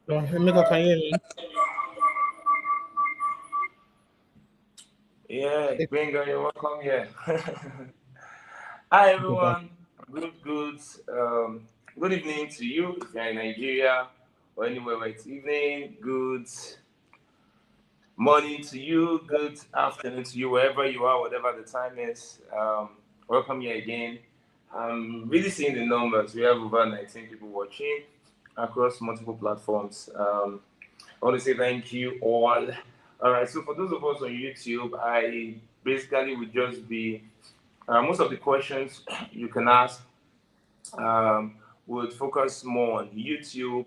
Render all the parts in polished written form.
Emeka, can you hear me? Yeah, Benga, you're welcome here. Hi everyone. Good evening to you if you're in Nigeria or anywhere where it's evening. Good morning to you, good afternoon to you, wherever you are, whatever the time is. Welcome here again. I'm really seeing the numbers. We have over 19 people watching across multiple platforms. I want to say thank you all. All right, so for those of us on YouTube, I basically would just be most of the questions you can ask would focus more on YouTube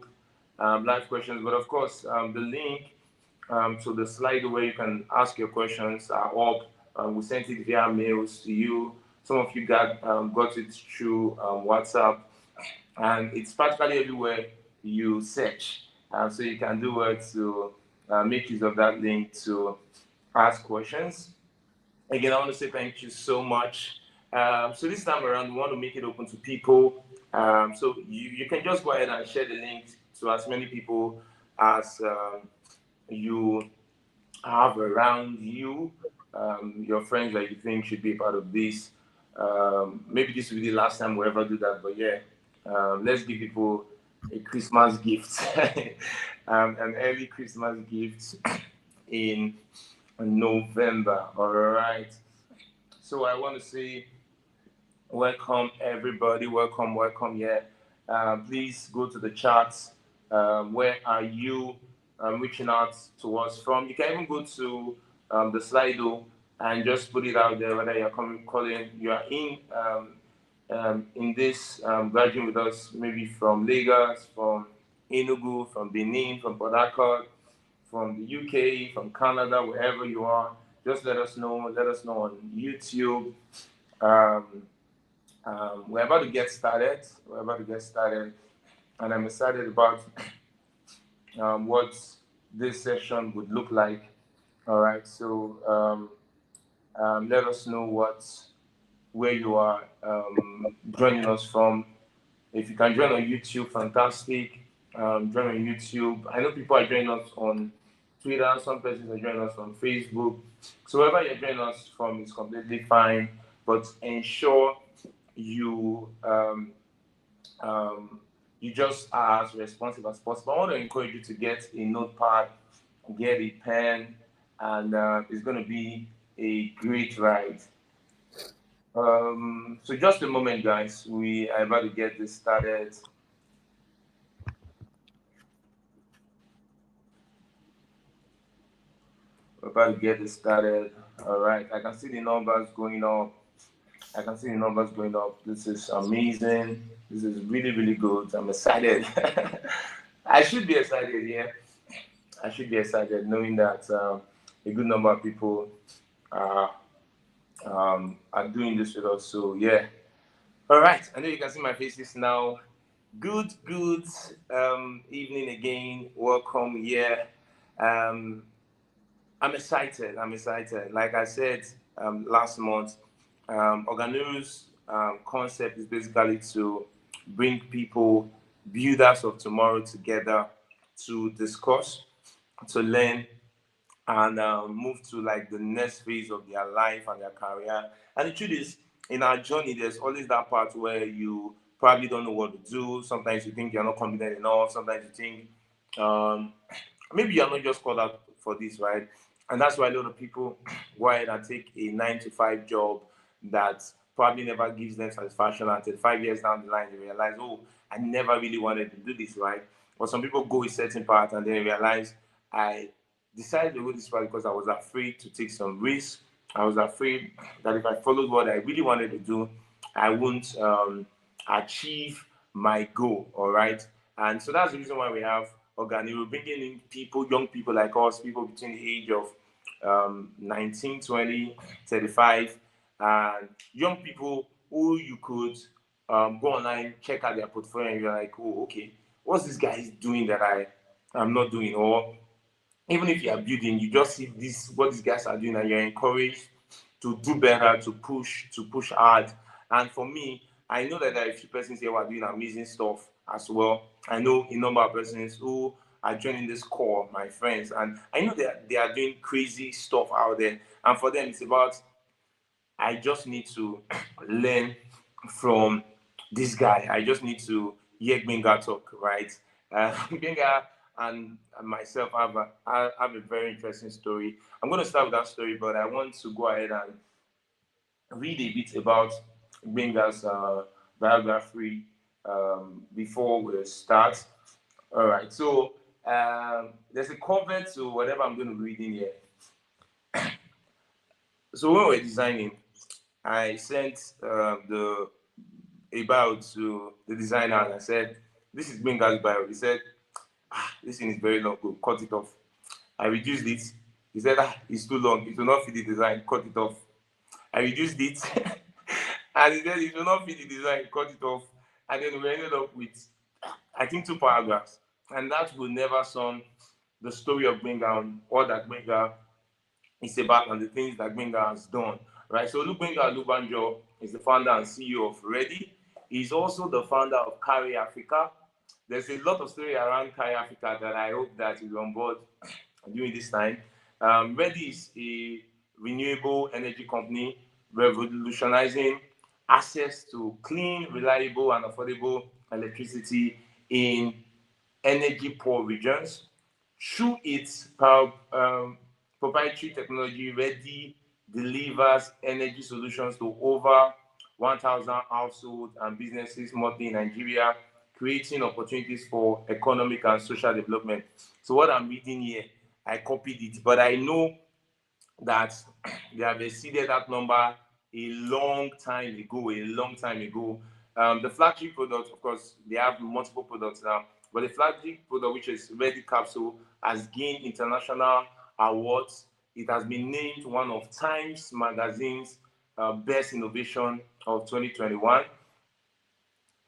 live questions, but of course, the link to the slide where you can ask your questions are up. We sent it via mails to you. Some of you got it through WhatsApp, and it's practically everywhere you search. So you can do it to make use of that link to ask questions. Again, I want to say thank you so much. So this time around, we want to make it open to people. So you can just go ahead and share the link to as many people as you have around you, your friends that you think should be part of this. Maybe this will be the last time we'll ever do that, but yeah, let's give people a Christmas gift, an early Christmas gift in November. All right. So I want to say welcome everybody. Welcome. Yeah. Please go to the charts. Where are you reaching out to us from? You can even go to the Slido and just put it out there whether you're calling, you are in this graduating with us, maybe from Lagos, from Enugu, from Benin, from Port Harcourt, from the UK, from Canada, wherever you are. Just let us know. Let us know on YouTube. We're about to get started. And I'm excited about what this session would look like. All right, so let us know where you are joining us from. If you can join on YouTube, fantastic. Join on YouTube. I know people are joining us on Twitter. Some persons are joining us on Facebook. So wherever you're joining us from is completely fine. But ensure you you just are as responsive as possible. I want to encourage you to get a notepad, get a pen, and it's going to be a great ride. So just a moment, guys. We are about to get this started. We're about to get this started. All right. I can see the numbers going up. This is amazing. This is really, really good. I'm excited. I should be excited, yeah. I should be excited knowing that a good number of people are doing this with us. So, yeah. All right. I know you can see my faces now. Good evening again. Welcome here. I'm excited. Like I said last month, Oganiru's concept is basically to bring people, builders of tomorrow, together to discuss, to learn, and move to like the next phase of their life and their career. And the truth is, in our journey, there's always that part where you probably don't know what to do. Sometimes you think you're not confident enough. Sometimes you think maybe you're not just called out for this, right? And that's why a lot of people go ahead and take a 9 to 5 job that probably never gives them satisfaction until 5 years down the line they realize, oh, I never really wanted to do this, right? But some people go a certain path and then realize I decided to go this path because I was afraid to take some risks. I was afraid that if I followed what I really wanted to do, I wouldn't achieve my goal, all right? And so that's the reason why we have Oganiru, bringing in people, young people like us, people between the age of 19, 20, 35, and young people who you could go online, check out their portfolio, and you're like, oh, okay, what's this guy doing that I'm not doing? Or even if you are building, you just see what these guys are doing, and you're encouraged to do better, to push hard. And for me, I know that there are a few persons here who are doing amazing stuff as well. I know a number of persons who are joining this call, my friends, and I know that they are doing crazy stuff out there. And for them, it's about I just need to learn from this guy. I just need to hear Benga talk, right? Benga, and myself I have a very interesting story. I'm going to start with that story, but I want to go ahead and read a bit about Benga's biography before we start. All right, so there's a cover to whatever I'm going to read in here. So when we were designing, I sent the a bio to the designer and I said, "This is Benga's bio." He said, "This thing is very long. Go cut it off." I reduced it. He said, "It's too long. It will not fit the design. Cut it off." I reduced it, and he said, "It will not fit the design. Cut it off." And then we ended up with, I think, 2 paragraphs, and that will never sum the story of Benga and all that Benga is about and the things that Benga has done. Right. So Olugbenga Olubanjo is the founder and CEO of Reeddi. He's also the founder of Carry Africa. There's a lot of story around Carry Africa that I hope that you'll be on board during this time. Reeddi is a renewable energy company revolutionizing access to clean, reliable, and affordable electricity in energy poor regions. Through its proprietary technology, Reeddi delivers energy solutions to over 1,000 households and businesses monthly in Nigeria, creating opportunities for economic and social development. So what I'm reading here, I copied it, but I know that they have exceeded that number a long time ago. The flagship product, of course, they have multiple products now, but the flagship product, which is Reeddi Capsule, has gained international awards. It has been named one of Times Magazine's best innovation of 2021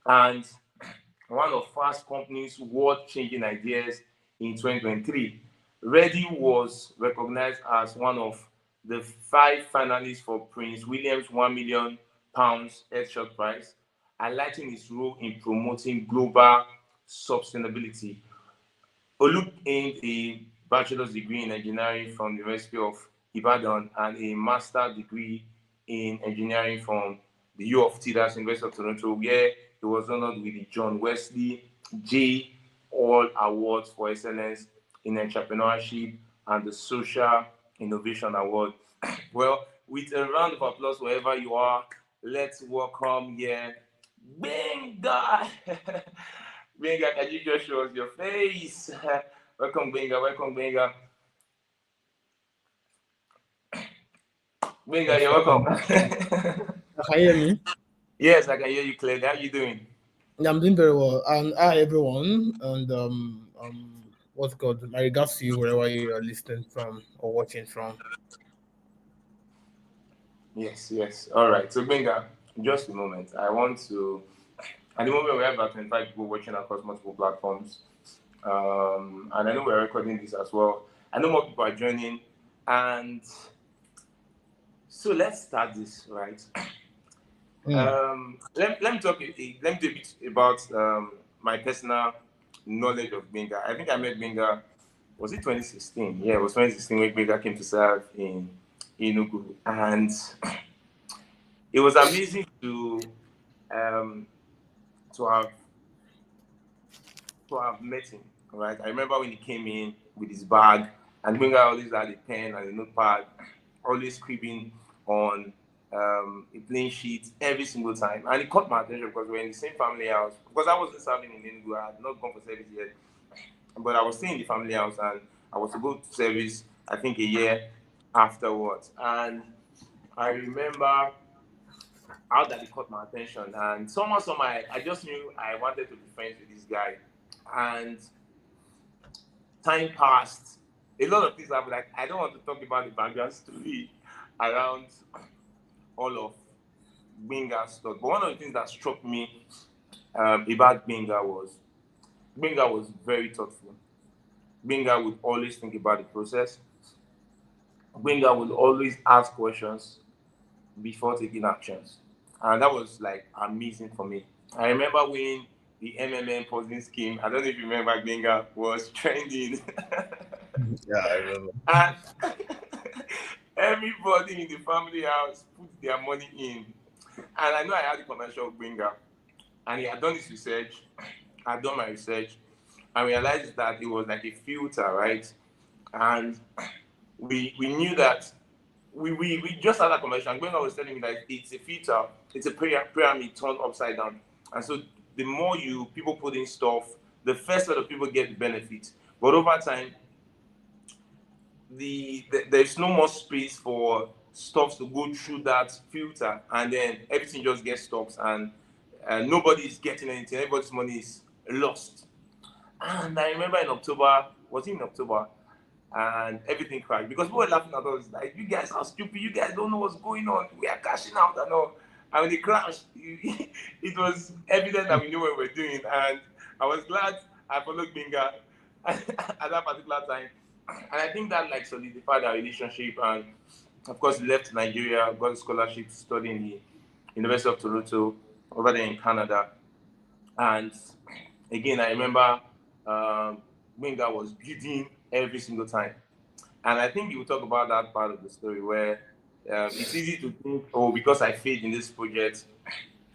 and one of Fast Company's world-changing ideas in 2023. Reeddi was recognized as one of the 5 finalists for Prince William's £1 million Earthshot Prize, highlighting his role in promoting global sustainability. Olu earned a bachelor's degree in engineering from the University of Ibadan and a master's degree in engineering from the U of T, that's University of Toronto, where he was honored with the John Wesley J All Awards for Excellence in Entrepreneurship and the Social Innovation Award. Well, with a round of applause wherever you are, let's welcome here Benga. Benga, can you just show us your face? Welcome, Benga. Welcome, Benga. Benga, you're welcome. Can you hear me? Yes, I can hear you clearly. How are you doing? Yeah, I'm doing very well. And hi, everyone. And what's good? My regards to you wherever you are listening from or watching from. Yes. All right. So, Benga, just a moment. I want to. At the moment, we have about 25 people watching across multiple platforms. And I know we're recording this as well. I know more people are joining. And so let's start this, right? Let me talk a bit about my personal knowledge of Benga. I think I met Benga, was it 2016? Yeah, it was 2016 when Benga came to serve in Enugu. And it was amazing to have met him, right? I remember when he came in with his bag, and Benga always had a pen and a notepad, always scribbling on a plain sheet every single time. And it caught my attention because we were in the same family house. Because I wasn't serving in Enugu, I had not gone for service yet. But I was staying in the family house and I was to go to service, I think, a year afterwards. And I remember how that it caught my attention. And somehow, I just knew I wanted to be friends with this guy. And time passed. A lot of things happened. Like, I don't want to talk about the background story around all of Benga's stuff. But one of the things that struck me about Benga was very thoughtful. Benga would always think about the process. Benga would always ask questions before taking actions. And that was like amazing for me. I remember when the MMM posting scheme, I don't know if you remember, Benga was trending. Yeah, I remember. And everybody in the family house put their money in. And I know I had a commercial of Benga. And he had done his research. I had done my research. and realized that it was like a filter, right? And we knew that we just had a conversation. When I was telling me that it's a filter, it's a pyramid turned upside down. And so the more you people put in stuff, the first set of people get the benefit. But over time, there's no more space for stuff to go through that filter, and then everything just gets stopped, and nobody is getting anything. Everybody's money is lost. And I remember in October, was it in October? And everything crashed because people were laughing at us like, you guys are stupid, you guys don't know what's going on, we are cashing out and all. And when it crashed, it was evident that we knew what we were doing. And I was glad I followed Binga at that particular time. And I think that like solidified our relationship. And of course, we left Nigeria, got a scholarship to study in the University of Toronto over there in Canada. And again, I remember Binga was building every single time. And I think you will talk about that part of the story where it's easy to think, oh, because I failed in this project,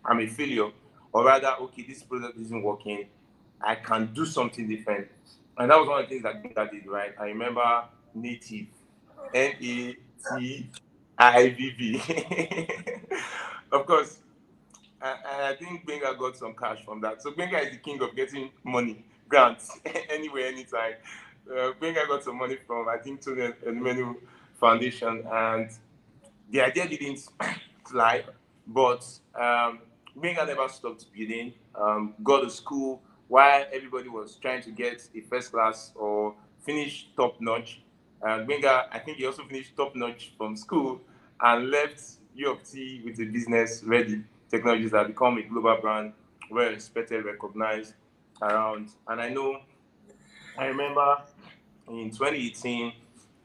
I'm a failure. Or rather, okay, this product isn't working, I can do something different. And that was one of the things that Binga did, right? I remember Native, NATIVV. Of course, I think Benga got some cash from that. So Benga is the king of getting money, grants, anywhere, anytime. Benga got some money from, I think, to the Menu Foundation, and the idea didn't fly, but Benga never stopped building. Got to school while everybody was trying to get a first class or finish top notch. And Benga, I think he also finished top notch from school and left U of T with a business ready. Technologies that become a global brand, well respected, recognized around. And I remember in 2018,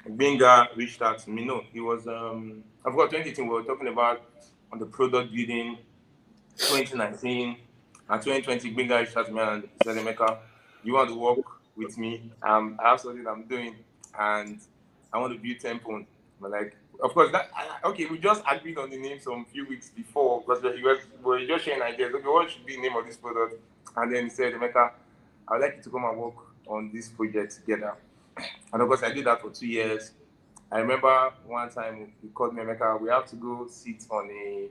Benga reached out to me. No, it was, I forgot 2018, we were talking about the product building. 2019 and 2020, Benga reached out to me and said, Emeka, you want to work with me? I have something I'm doing and I want to build Temple. But like, of course, okay, we just agreed on the name some few weeks before because we were just sharing ideas. Okay, what should be the name of this product? And then he said, Emeka, I would like you to come and work on this project together. And of course, I did that for 2 years. I remember one time he called me, Emeka, we have to go sit on a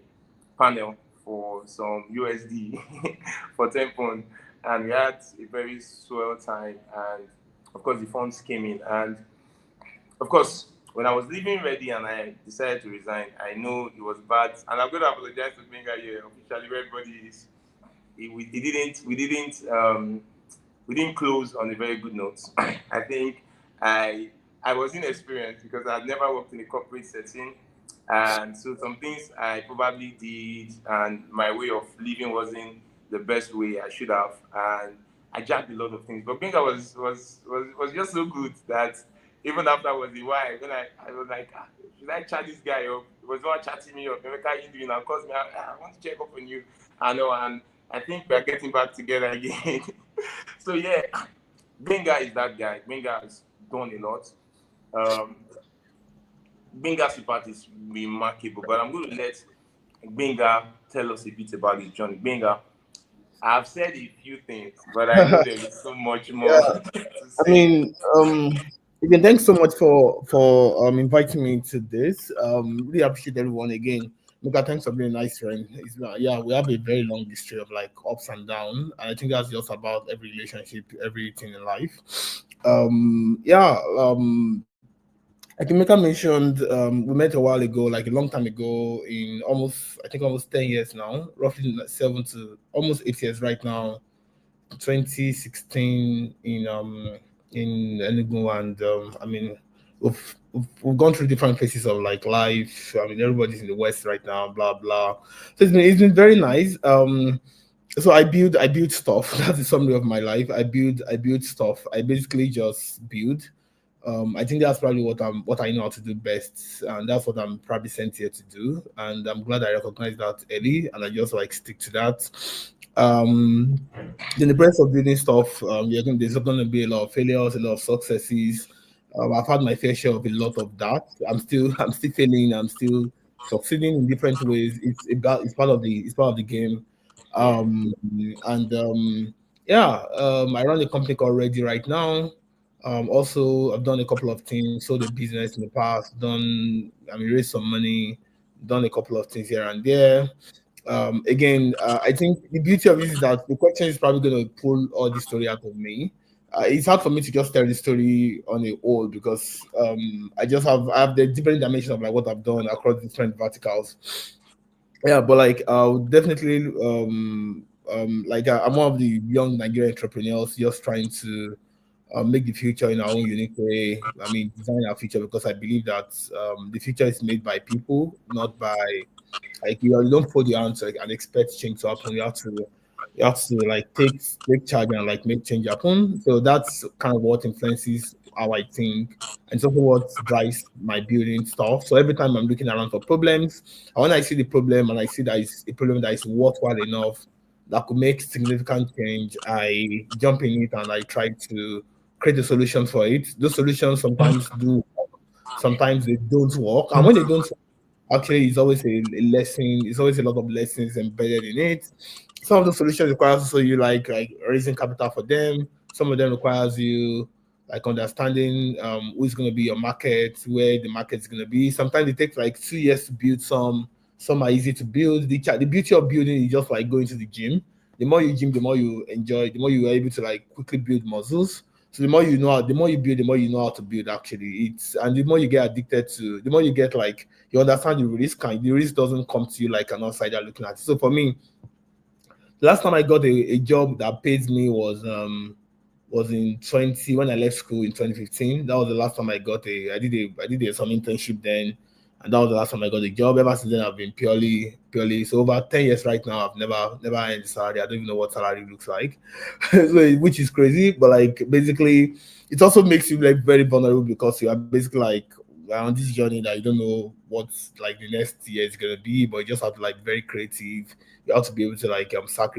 panel for some USD for Temple. And we had a very swell time. And of course, the funds came in. And of course, when I was leaving Reeddi and I decided to resign, I know it was bad. And I'm going to apologize to Benga here officially where everybody is. We didn't close on a very good note. I think I was inexperienced because I had never worked in a corporate setting. And so some things I probably did and my way of living wasn't the best way I should have. And I jacked a lot of things. But Benga was just so good that even after I was a while, when I was like, should I chat this guy up? He was not chatting me up. Emeka, how you doing? And calls me, I want to check up on you. I know, and I think we're getting back together again. So yeah, Benga is that guy. Benga has done a lot. Benga's part is remarkable, but I'm going to let Benga tell us a bit about his journey. Benga, I've said a few things, but I know there is so much more Yeah, to I say. mean, again, thanks so much for inviting me to this. Really appreciate everyone again. Mika, thanks for being a nice friend. Yeah, we have a very long history of like ups and downs, and I think that's just about every relationship, everything in life. Yeah, like Mika mentioned, we met a while ago, like a long time ago, in I think almost 10 years now, roughly like 7 to almost 8 years right now. 2016 in Enugu, and I mean we've gone through different phases of like life. I mean everybody's in the West right now, blah blah. So it's been very nice. So I build stuff. That's the summary of my life. I build stuff. I basically just build. I think that's probably what I know how to do best, and that's what I'm probably sent here to do. And I'm glad I recognize that early, and I just like stick to that. Um, in the process of building stuff, there's going to be a lot of failures, a lot of successes. I've had my fair share of a lot of that. I'm still failing. I'm still succeeding in different ways. It's part of the game. Yeah. And Yeah, I run a company called Reeddi right now. Also, I've done a couple of things, sold a business in the past, raised some money, done a couple of things here and there. Again, I think the beauty of this is that the question is probably going to pull all the story out of me. It's hard for me to just tell the story on a whole because I have the different dimension of like what I've done across different verticals. Yeah, but like definitely I'm one of the young Nigerian entrepreneurs just trying to make the future in our own unique way. I mean, design our future because I believe that the future is made by people, not by like you don't fold your hands like, and expect change to happen. You have to like take charge and like make change happen. So that's kind of what influences how I think, and it's also what drives my building stuff. So every time I'm looking around for problems, and when I see the problem and I see that it's a problem that is worthwhile enough that could make significant change, I jump in it and I try to create a solution for it. Those solutions sometimes do, sometimes they don't work, and when they don't, actually it's always a lesson, it's always a lot of lessons embedded in it. Some of the solutions requires also you like raising capital for them. Some of them requires you like understanding who's going to be your market, where the market's going to be. Sometimes it takes like 2 years to build some are easy to build. The beauty of building is just like going to the gym. The more you gym, the more you enjoy, the more you are able to like quickly build muscles. So the more you know, the more you build, the more you know how to build. Actually, it's and the more you get addicted to, the more you get like you understand the risk, and the risk doesn't come to you like an outsider looking at it. So for me, the last time I got a job that pays me was in 20 when I left school in 2015. That was the last time I did some internship then, and that was the last time I got a job. Ever since then, I've been purely so over 10 years right now. I've never earned salary. I don't even know what salary looks like, so, which is crazy. But like basically, it also makes you like very vulnerable because you are basically like on this journey that you don't know what's like the next year is gonna be, but you just have to like very creative. You have to be able to like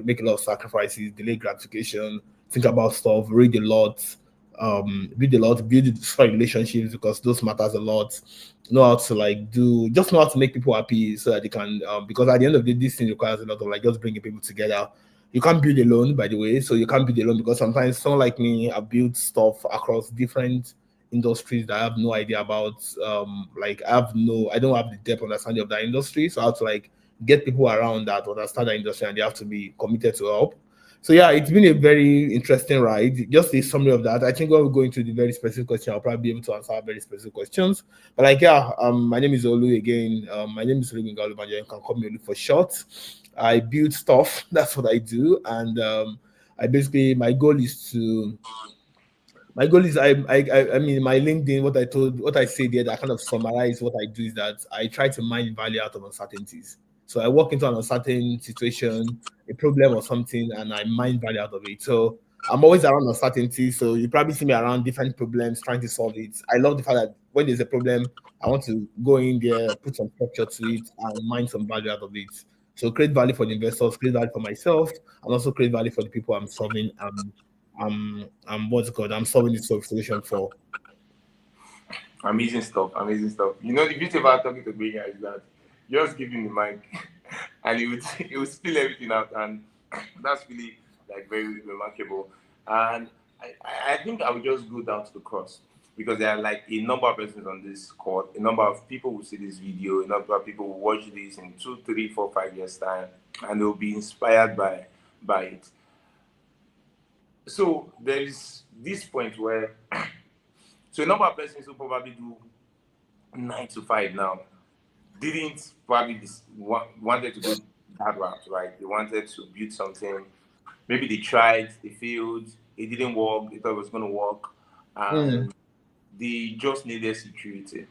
make a lot of sacrifices, delay gratification, think about stuff, read a lot, build strong relationships because those matters a lot. Know how to like do just know how to make people happy so that they can because at the end of the day, this thing requires a lot of like just bringing people together. You can't build alone, by the way. So you can't build alone because sometimes someone like me, I build stuff across different industries that I have no idea about. Like I don't have the depth understanding of that industry. So I have to like get people around that understand that industry and they have to be committed to help. So yeah, it's been a very interesting ride. Just a summary of that. I think when we go into the very specific question, I'll probably be able to answer very specific questions. But like yeah, my name is Olu again. My name is Olugbenga Olubanjo. You can call me Olu for short. I build stuff. That's what I do, and I basically my goal is I mean my LinkedIn, what I say there that kind of summarize what I do is that I try to mine value out of uncertainties. So I walk into an uncertain situation, a problem or something, and I mine value out of it. So I'm always around uncertainty. So you probably see me around different problems trying to solve it. I love the fact that when there's a problem, I want to go in there, put some structure to it, and mine some value out of it. So create value for the investors, create value for myself, and also create value for the people I'm solving what's it called? I'm solving this solution for. Amazing stuff, amazing stuff. You know, the beauty about talking to Big is that you just give him the mic and he would spill everything out, and that's really like very remarkable. And I think I would just go down to the cross because there are like a number of persons on this call, a number of people who see this video, a number of people who watch this in 2, 3, 4, 5 years time, and they'll be inspired by it. So there is this point where so a number of persons who probably do 9 to 5 now didn't probably wanted to go that route, right? They wanted to build something. Maybe they tried, they failed, it didn't work, they thought it was going to work, Mm, and they just needed security.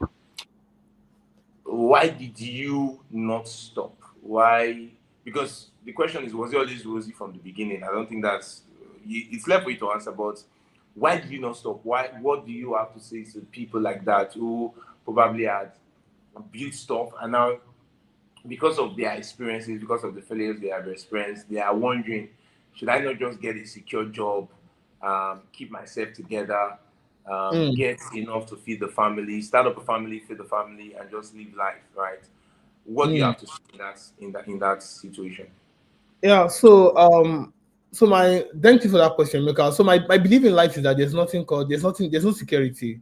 Why did you not stop? Why? Because the question is, was it always rosy from the beginning? I don't think it's left for you to answer, but why did you not stop? Why? What do you have to say to people like that who probably had built stuff and now because of their experiences, because of the failures they have experienced, they are wondering, should I not just get a secure job, keep myself together, mm, get enough to feed the family, start up a family, feed the family, and just live life, right? What do you mm. have to say in that situation? Yeah. So So my thank you for that question, Mika. So my belief in life is that there's no security.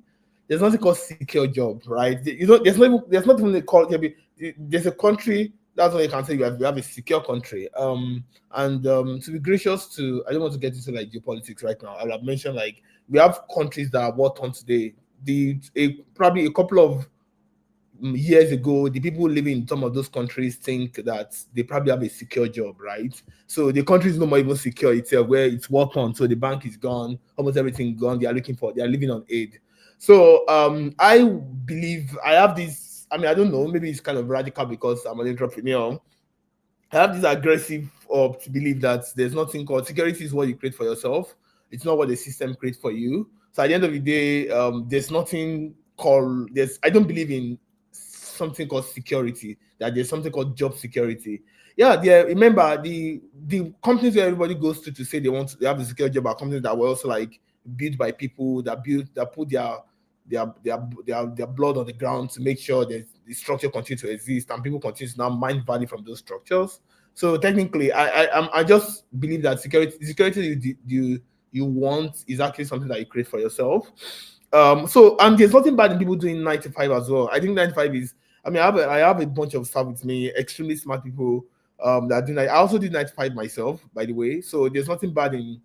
There's nothing called secure job, right? You know, there's not even a call there's a country, that's what you can say you have a secure country. And to be gracious to, I don't want to get into like geopolitics right now. I'll have mentioned like we have countries that are war torn today. Probably a couple of years ago, the people living in some of those countries think that they probably have a secure job, right? So the country is no more even secure itself, where it's war torn. So the bank is gone, almost everything gone. They are living on aid. So I believe I have this. I mean, I don't know. Maybe it's kind of radical because I'm an entrepreneur. I have this aggressive to believe that there's nothing called security is what you create for yourself. It's not what the system creates for you. So at the end of the day, there's nothing called there's. I don't believe in something called security. That there's something called job security. Yeah, remember the companies where everybody goes to say they have a secure job are companies that were also like built by people that put their blood on the ground to make sure that the structure continues to exist and people continue to now mine value from those structures. So technically, I just believe that security you want is actually something that you create for yourself. So and there's nothing bad in people doing 9 to 5 as well. I think 9 to 5 is. I mean, I have a bunch of staff with me, extremely smart people that do. I also did 9 to 5 myself, by the way. So there's nothing bad in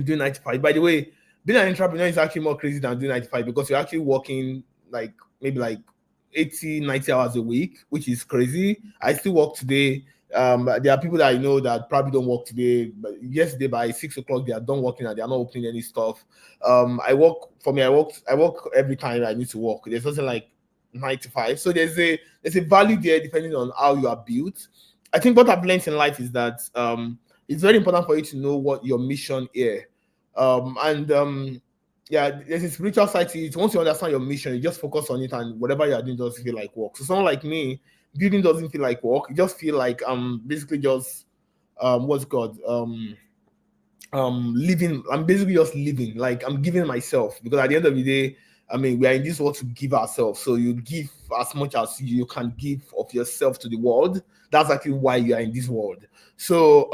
doing 9 to 5. By the way, being an entrepreneur is actually more crazy than doing 9 to 5 because you're actually working like maybe like 80, 90 hours a week, which is crazy. I still work today. There are people that I know that probably don't work today, but yesterday by 6 o'clock they are done working and they are not opening any stuff. I work for me. I work every time I need to work. There's nothing like 9 to 5. So there's a value there depending on how you are built. I think what I've learned in life is that it's very important for you to know what your mission is. And yeah, there's a spiritual side to it. Once you understand your mission, you just focus on it, and whatever you're doing doesn't feel like work. So someone like me, building doesn't feel like work. It just feel like basically just what's it called living. I'm basically just living, like I'm giving myself, because at the end of the day, I mean, we are in this world to give ourselves. So you give as much as you can give of yourself to the world. That's actually why you are in this world. So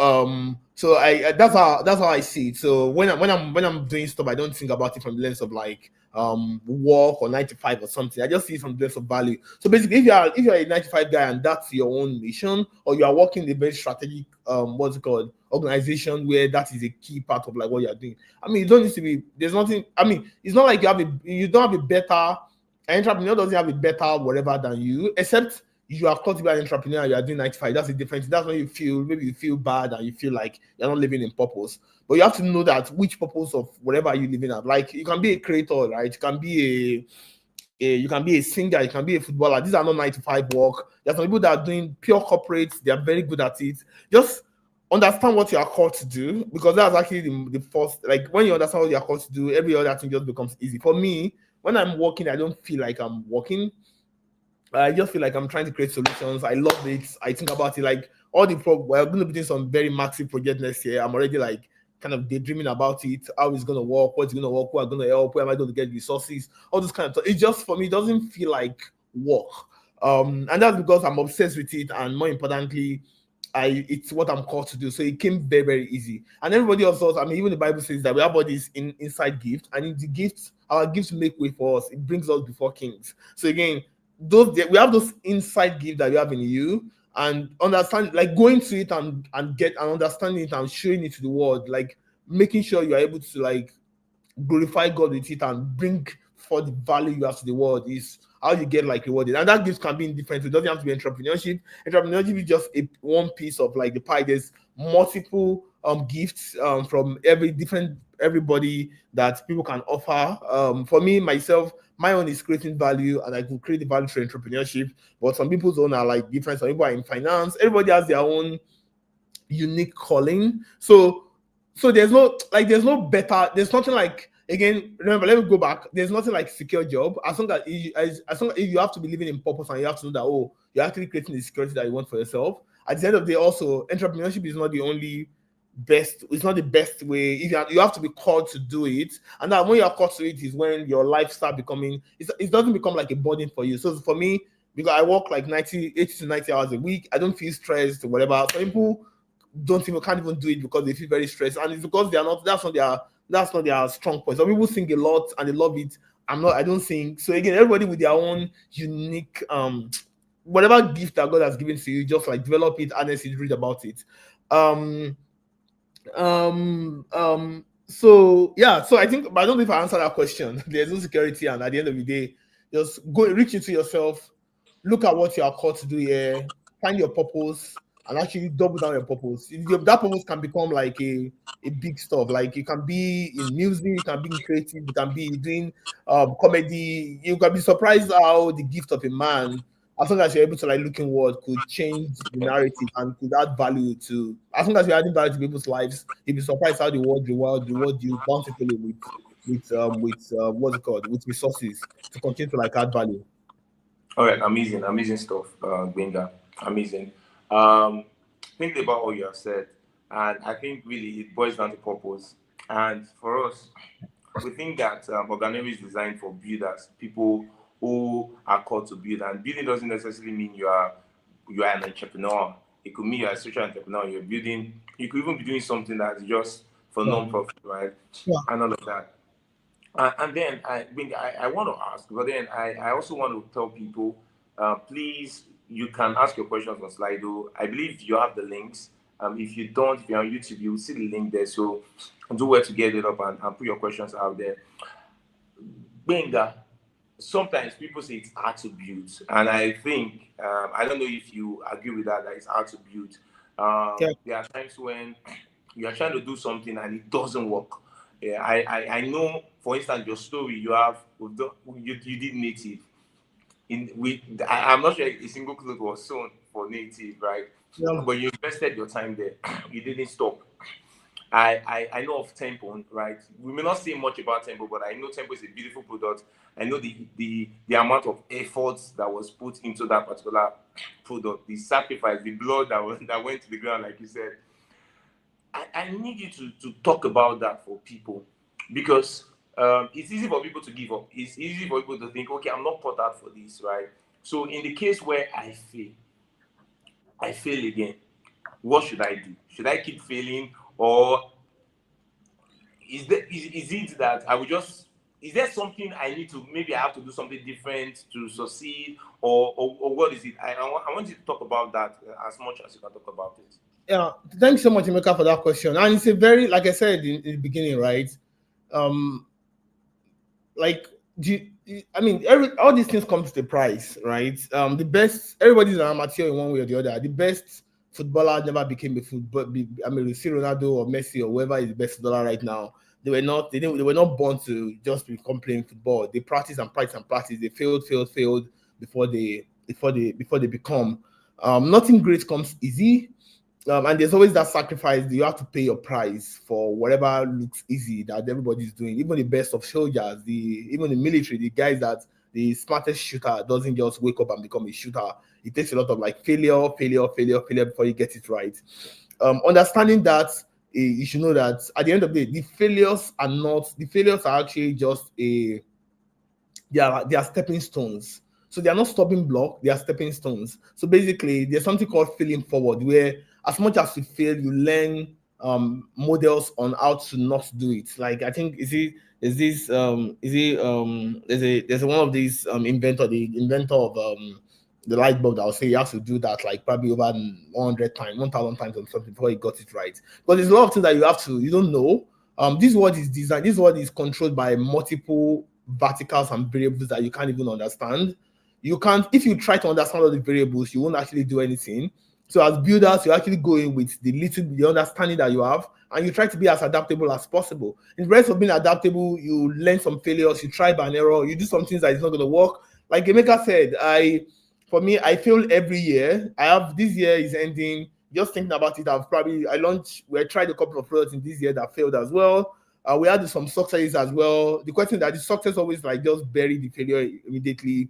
that's how I see it. So when I'm doing stuff, I don't think about it from the lens of like work or 9 to 5 or something. I just see it from the lens of value. So basically, if you're a 9 to 5 guy and that's your own mission, or you are working in a very strategic what's it called organization where that is a key part of like what you're doing. I mean, you don't need to be. There's nothing. I mean, it's not like you don't have a better. An entrepreneur doesn't have a better whatever than you, except you are called to be an entrepreneur and you are doing 9 to 5. That's a difference. That's when you feel maybe you feel bad and you feel like you're not living in purpose. But you have to know that which purpose of whatever you're living at. Like you can be a creator, right? You can be you can be a singer, you can be a footballer. These are not 9 to 5 work. There's some people that are doing pure corporates, they are very good at it. Just understand what you are called to do, because that's actually the first, like when you understand what you are called to do, every other thing just becomes easy. For me, when I'm working, I don't feel like I'm working. I just feel like I'm trying to create solutions. I love it. I think about it like we're going to be doing some very massive project next year. I'm already like kind of daydreaming about it, how it's going to work, what's going to work, who are going to help, where am I going to get resources, all this kind of stuff. It just, for me, it doesn't feel like work. And that's because I'm obsessed with it. And more importantly, it's what I'm called to do. So it came very, very easy. And everybody also, I mean, even the Bible says that we have all these inside gifts, and in the gifts, our gifts make way for us. It brings us before kings. So again, we have those inside gifts that we have in you, and understand, like going to it and get and understanding it and showing it to the world, like making sure you are able to like glorify God with it and bring for the value you have to the world is how you get like rewarded. And that gift can be in different. It doesn't have to be entrepreneurship. Entrepreneurship is just one piece of like the pie. There's multiple gifts from everybody that people can offer. For me, myself, my own is creating value, and I can create the value through entrepreneurship. But some people's own are like different. Some people are in finance. Everybody has their own unique calling. So there's no better, there's nothing like, again, remember, let me go back. There's nothing like secure job. As long as you have to be living in purpose, and you have to know that, oh, you're actually creating the security that you want for yourself. At the end of the day, also, entrepreneurship is not the only best, it's not the best way. If you have to be called to do it. And that when you're called to it is when your life start becoming, it doesn't become like a burden for you. So for me, because I work like 80 to 90 hours a week, I don't feel stressed or whatever. Some people can't even do it because they feel very stressed, and it's because they are not. That's not their strong point. Some people sing a lot and they love it. I don't sing. So again, everybody with their own unique whatever gift that God has given to you, just like develop it, honestly read about it. Um so yeah, so I think, but I don't know if I answered that question. There's no security, and at the end of the day, just go reach into yourself, look at what you are called to do here, find your purpose, and actually double down your purpose. That purpose can become like a big stuff. Like you can be in music, you can be in creative, you can be doing comedy. You can be surprised how the gift of a man, as long as you're able to like look inward, could change the narrative and could add value to. As long as you're adding value to people's lives, you'll be surprised how the world reward you bountifully with what's it called, with resources to continue to like add value. All right, amazing stuff, Gbenga. Amazing. Think about what you have said, and I think really it boils down to purpose. And for us, we think that Oganiru is designed for builders, people who are called to build. And building doesn't necessarily mean you are an entrepreneur. It could mean you're a social entrepreneur. You're building. You could even be doing something that's just for non-profit, right? Yeah. And all of that. And then I want to ask, but then I also want to tell people, please, you can ask your questions on Slido. I believe you have the links. If you don't, if you're on YouTube, you will see the link there. So do well to get it up and put your questions out there. Benga, sometimes people say it's hard to build. And I think, I don't know if you agree with that it's hard to build. Yeah. There are times when you are trying to do something and it doesn't work. Yeah, I know, for instance, your story you did native. I'm not sure a single cloth was sewn for native, right? Yeah. But you invested your time there. You didn't stop. I know of Tempo, right? We may not say much about Tempo, but I know Tempo is a beautiful product. I know the amount of efforts that was put into that particular product, the sacrifice, the blood that went to the ground, like you said. I need you to talk about that for people, because it's easy for people to give up. It's easy for people to think, okay, I'm not cut out for this, right? So in the case where I fail again, what should I do? Should I keep failing, or is it that I would just, is there something I need to, maybe I have to do something different to succeed, or what is it? I want you to talk about that as much as you can talk about it. Yeah, thanks so much, Emeka, for that question. And it's a very, like I said in the beginning, right? Like, all these things come to the price, right? The best, everybody's an amateur in one way or the other. The best footballer never became a football. We see Ronaldo or Messi or whoever is the best footballer right now. They were not born to just become playing football. They practice and practice and practice. They failed before they become. Nothing great comes easy. And there's always that sacrifice. You have to pay your price for whatever looks easy that everybody's doing. Even the best of soldiers, even the military, the guys that the smartest shooter doesn't just wake up and become a shooter. It takes a lot of like failure before you get it right. Understanding that, you should know that at the end of the day, the failures are actually just they are stepping stones. So they are not stopping block, they are stepping stones. So basically, there's something called failing forward, where as much as you fail, you learn models on how to not do it. Like I think there's one of these the inventor of the light bulb that will say he has to do that like probably over 100 times, 1,000 times or something before he got it right. But there's a lot of things that you don't know. This world is designed, this world is controlled by multiple verticals and variables that you can't even understand. You can't, if you try to understand all the variables, you won't actually do anything. So as builders, you actually go in with the understanding that you have, and you try to be as adaptable as possible. In the rest of being adaptable, you learn some failures, you try by an error, you do some things that is not going to work. Like Emeka said, I fail every year. This year is ending. Just thinking about it, we tried a couple of products in this year that failed as well. We had some successes as well. The question that the success always like just bury the failure immediately.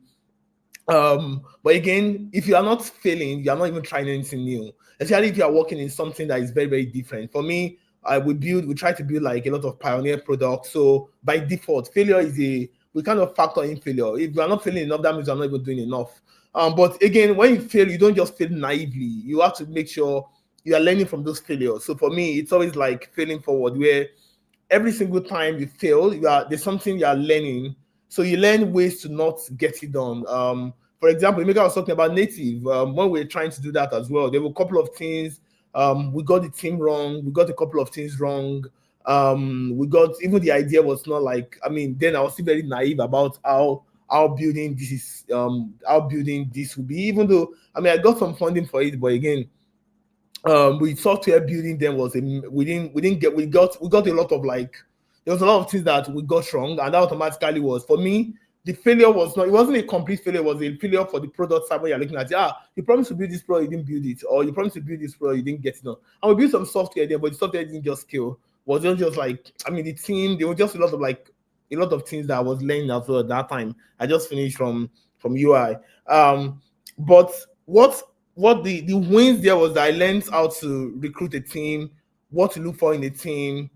But again, if you are not failing, you are not even trying anything new. Especially if you are working in something that is very, very different. For me, we try to build like a lot of pioneer products. So by default, we kind of factor in failure. If you are not failing enough, that means you are not even doing enough. But again, when you fail, you don't just fail naively. You have to make sure you are learning from those failures. So for me, it's always like failing forward, where every single time you fail, there's something you are learning. So you learn ways to not get it done. For example, Emeka was talking about native. When we are trying to do that as well, there were a couple of things. We got the team wrong. We got a couple of things wrong. We got, even the idea was not like, I mean, then I was still very naive about how building this is, how building this will be. Even though, I mean, I got some funding for it, but again, with software building, then was a we got a lot of, like, there was a lot of things that we got wrong, and that automatically was, for me, the failure was not, it wasn't a complete failure, it was a failure for the product side. When you're looking at, you promised to build this product, you didn't build it, or you promised to build this product, you didn't get it done. And we built some software there, but the software didn't just scale. Wasn't just like, I mean, the team, there were just a lot of things that I was learning as well at that time. I just finished from UI. But what the wins there was that I learned how to recruit a team, what to look for in a team,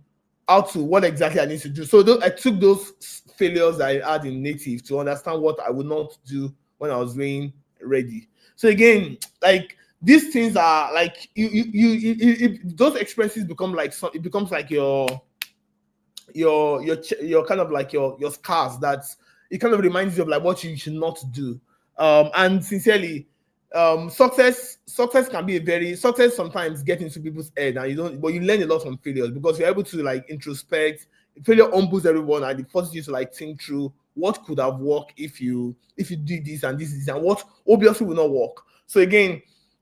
what exactly I need to do. So I took those failures I had in native to understand what I would not do when I was doing Reeddi. So again, like, these things are like, those experiences become like, it becomes like your kind of like your scars, that it kind of reminds you of like what you should not do. And sincerely, success can be success sometimes get into people's head, and but you learn a lot from failures, because you're able to like introspect. Failure humbles everyone, and it forces you to like think through what could have worked if you did this and this, and what obviously will not work. So again,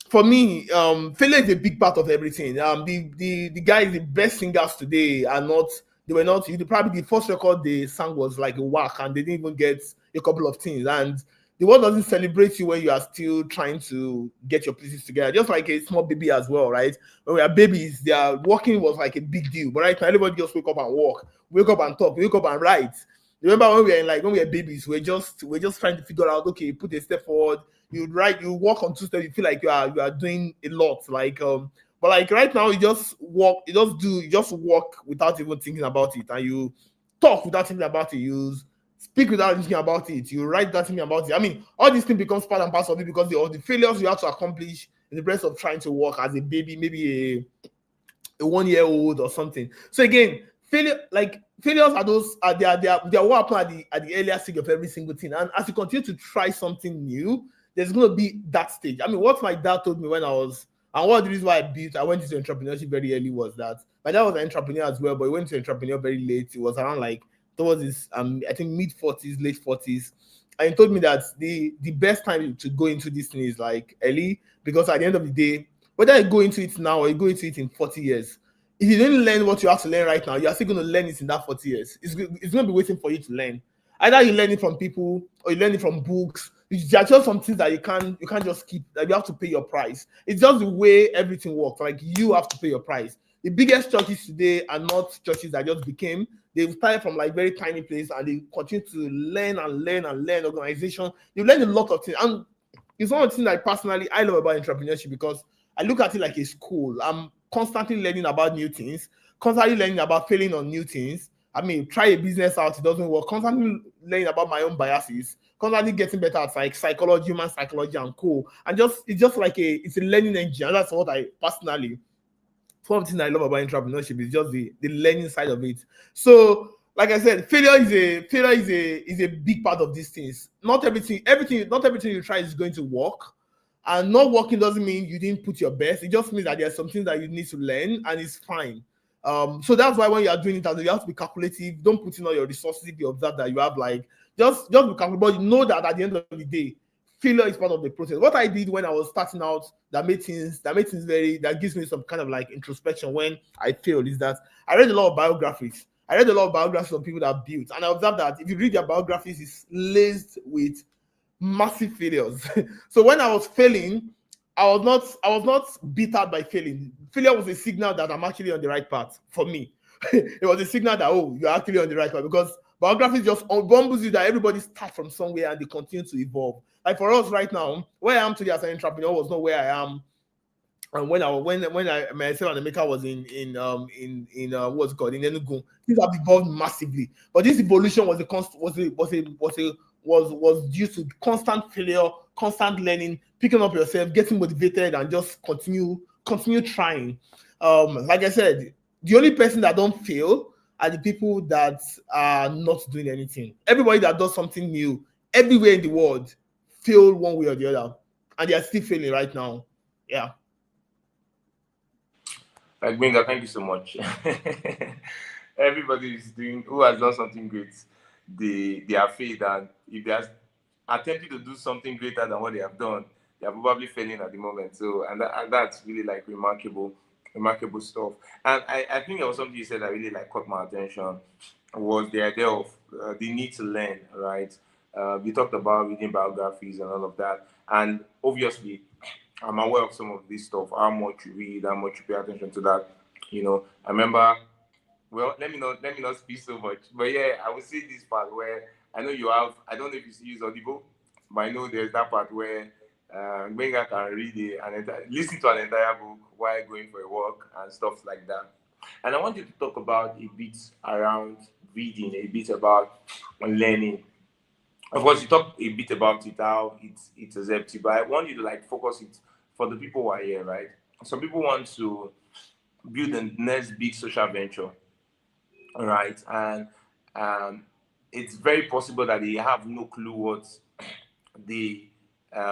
for me, failure is a big part of everything. The guys, the best singers today are not. They were not. Probably the first record they sang was like a whack, and they didn't even get a couple of things. And the world doesn't celebrate you when you are still trying to get your pieces together. Just like a small baby as well, right? When we are babies, their walking was like a big deal. But right now, everybody just wake up and walk, wake up and talk, wake up and write. Remember when when we were babies, we're just trying to figure out, okay, put a step forward. You write, you walk on 2 steps, you feel like you are doing a lot. But like right now, you just walk, you just walk without even thinking about it, and you talk without thinking about it. You speak without thinking about it. You write without thinking about it. I mean, all these things becomes part and parcel of it, because of the failures you have to accomplish in the process of trying to walk as a baby, maybe a 1-year-old or something. So again, failures are those they are what happen at the earlier stage of every single thing. And as you continue to try something new, there's going to be that stage. I mean, what my dad told me when I was, and one of the reasons why I went into entrepreneurship very early, was that my dad was an entrepreneur as well, but he went to entrepreneur very late. It was around like towards his I think mid-40s, late 40s. And he told me that the best time to go into this thing is like early, because at the end of the day, whether you go into it now or you go into it in 40 years, if you don't learn what you have to learn right now, you're still going to learn it in that 40 years. It's going to be waiting for you to learn. Either you learn it from people or you learn it from books. There are just some things that you can't just keep, that you have to pay your price. It's just the way everything works. Like, you have to pay your price. The biggest churches today are not churches that just became. They started from like very tiny place, and they continue to learn and learn and learn organization. You learn a lot of things. And it's one of the things that personally I love about entrepreneurship, because I look at it like a school. I'm constantly learning about new things, constantly learning about failing on new things. I mean, try a business out, it doesn't work. Constantly learning about my own biases, constantly getting better at like psychology, human psychology, and co. And it's just like it's a learning engine. And that's what I personally, one thing I love about entrepreneurship is just the learning side of it. So, like I said, failure is a big part of these things. Not everything you try is going to work. And not working doesn't mean you didn't put your best. It just means that there's something that you need to learn, and it's fine. So that's why when you are doing it, you have to be calculative. Don't put in all your resources if you observe that you have like just be calculative. But you know that at the end of the day, failure is part of the process. What I did when I was starting out that gives me some kind of like introspection when I failed is that I read a lot of biographies. I read a lot of biographies of people that have built, and I observed that if you read their biographies, it's laced with massive failures. So when I was failing, I was not bitter by failing. Failure was a signal that I'm actually on the right path for me. It was a signal that, oh, you're actually on the right path, because biography just humbles you that everybody starts from somewhere and they continue to evolve. Like for us right now, where I am today as an entrepreneur was not where I am. And when myself and Emeka was in what's it called, in Enugu, things have evolved massively. But this evolution was due to constant failure, constant learning, picking up yourself, getting motivated, and just continue continue trying. Like I said, the only person that don't fail are the people that are not doing anything. Everybody that does something new everywhere in the world fail one way or the other, and they are still failing right now. Yeah. Like Benga, thank you so much. Everybody is doing who has done something great. They are failed, and if they are attempting to do something greater than what they have done, they are probably failing at the moment. So, and that's really like remarkable stuff. And I think there was something you said that really like caught my attention was the idea of the need to learn, right? We talked about reading biographies and all of that, and obviously I'm aware of some of this stuff, how much you read, how much you pay attention to that. I remember, well, let me not speak so much. But yeah, I will say this part where I know you have, I don't know if you use Audible, but I know there's that part where Benga can read listen to an entire book while going for a walk and stuff like that. And I want you to talk about a bit around reading, a bit about learning. Of course, you talk a bit about it, how it has helped you, but I want you to like focus it for the people who are here, right? Some people want to build the next big social venture, right? And it's very possible that they have no clue what the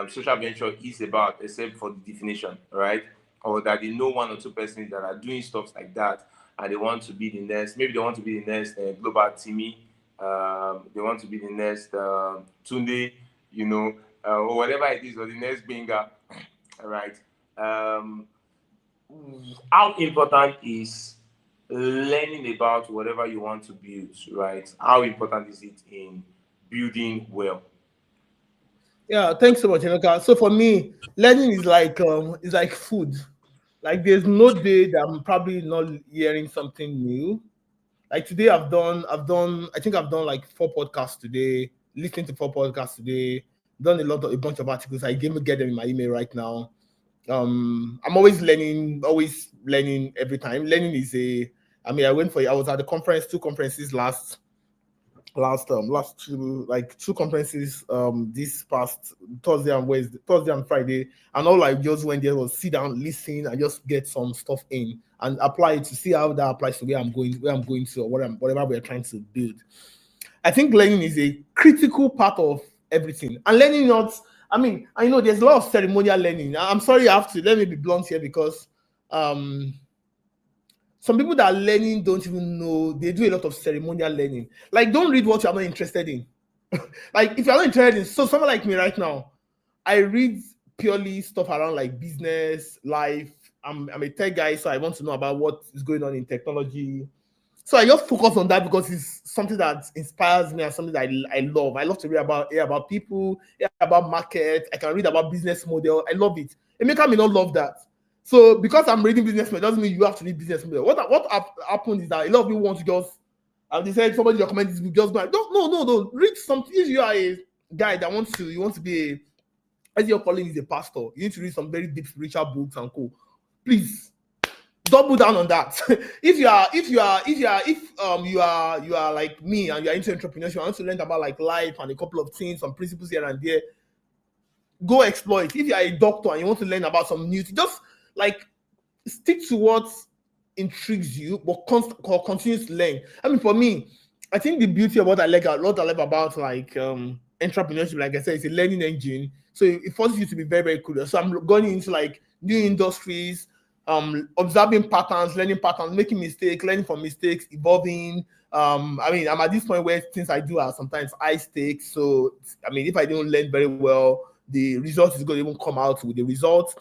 social venture is about, except for the definition, right? Or that they know one or two persons that are doing stuff like that, and they want to be the next. Maybe they want to be the next global Timmy. They want to be the next Tunde, or whatever it is, or the next Benga, right? How important is learning about whatever you want to build, right? How important is it in building well? Yeah, thanks so much, Enoka. So for me, learning is like food. Like there's no day that I'm probably not hearing something new. Like today I think I've done like 4 podcasts today, listening to 4 podcasts today, done a bunch of articles. I get them in my email right now. I'm always learning every time. Learning is I was at the conference, 2 conferences last two conferences this past Thursday and Friday, and all I just went there was sit down, listen, and just get some stuff in and apply it to see how that applies to where I'm going to, or whatever we're trying to build. I think learning is a critical part of everything, and learning not. I know there's a lot of ceremonial learning. I'm sorry, I have to let me be blunt here because some people that are learning don't even know they do a lot of ceremonial learning. Like, don't read what you're not interested in. Like, if you're not interested in, so someone like me right now, I read purely stuff around like business, life. I'm a tech guy, so I want to know about what is going on in technology. So I just focus on that because it's something that inspires me and something that I love. I love to hear about people, hear about market. I can read about business model. I love it. Emeka may not love that. So because I'm reading business model doesn't mean you have to read business model. What happened is that a lot of people want to just, they said somebody recommended this book, just go. No. Read something. If you are a guy that you want to be a, as your calling is a pastor, you need to read some very deep spiritual books and co. Please double down on that. If you are like me and you are into entrepreneurship, you want to learn about like life and a couple of things, some principles here and there, go explore it. If you are a doctor and you want to learn about some new, just like stick to what intrigues you, but continue to learn. For me, I think the beauty of what I like about like entrepreneurship, like I said, it's a learning engine. So it forces you to be very, very curious. So I'm going into like new industries, observing patterns, learning patterns, making mistakes, learning from mistakes, evolving. I'm at this point where things I do are sometimes high stakes. So if I don't learn very well, the result is going to even come out with the results.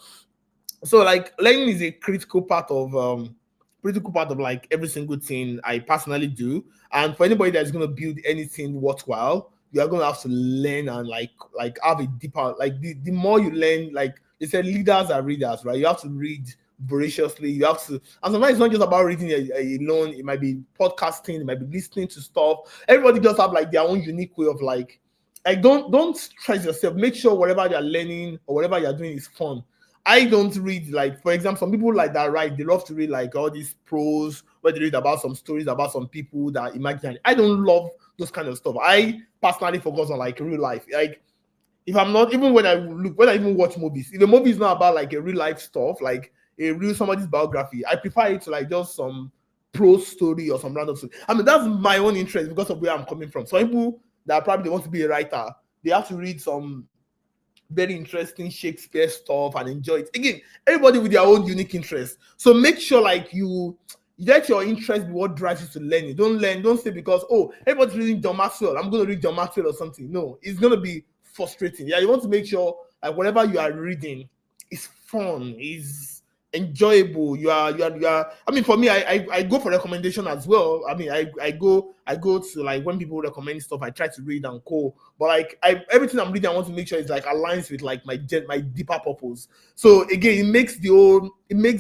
So like learning is a critical part of like every single thing I personally do. And for anybody that's going to build anything worthwhile, you are going to have to learn and like have a deeper, like the more you learn, like they said, leaders are readers, right? You have to read voraciously. You have to, and sometimes it's not just about reading alone. It might be podcasting, it might be listening to stuff. Everybody just have like their own unique way of like don't stress yourself. Make sure whatever you're learning or whatever you're doing is fun. I don't read, like, for example, some people like that, right? They love to read like all these prose where they read about some stories about some people that imaginary. I don't love those kind of stuff. I personally focus on like real life. Like, if I'm not, even when I even watch movies, if the movie is not about like a real life stuff, like a real somebody's biography. I prefer it to like just some prose story or some random story. I mean, that's my own interest because of where I'm coming from. Some people that probably want to be a writer, they have to read some very interesting Shakespeare stuff and enjoy it. Again, everybody with their own unique interest. So make sure like you let your interest be what drives you to learn it. Don't say because everybody's reading John Maxwell, I'm gonna read John Maxwell or something. No, it's gonna be frustrating. Yeah, you want to make sure like whatever you are reading is fun, is enjoyable. You are I mean, for me, I go for recommendation as well. I mean, I go to like when people recommend stuff, I try to read and co. But like everything I'm reading, I want to make sure it's like aligns with like my deeper purpose. So again, it makes the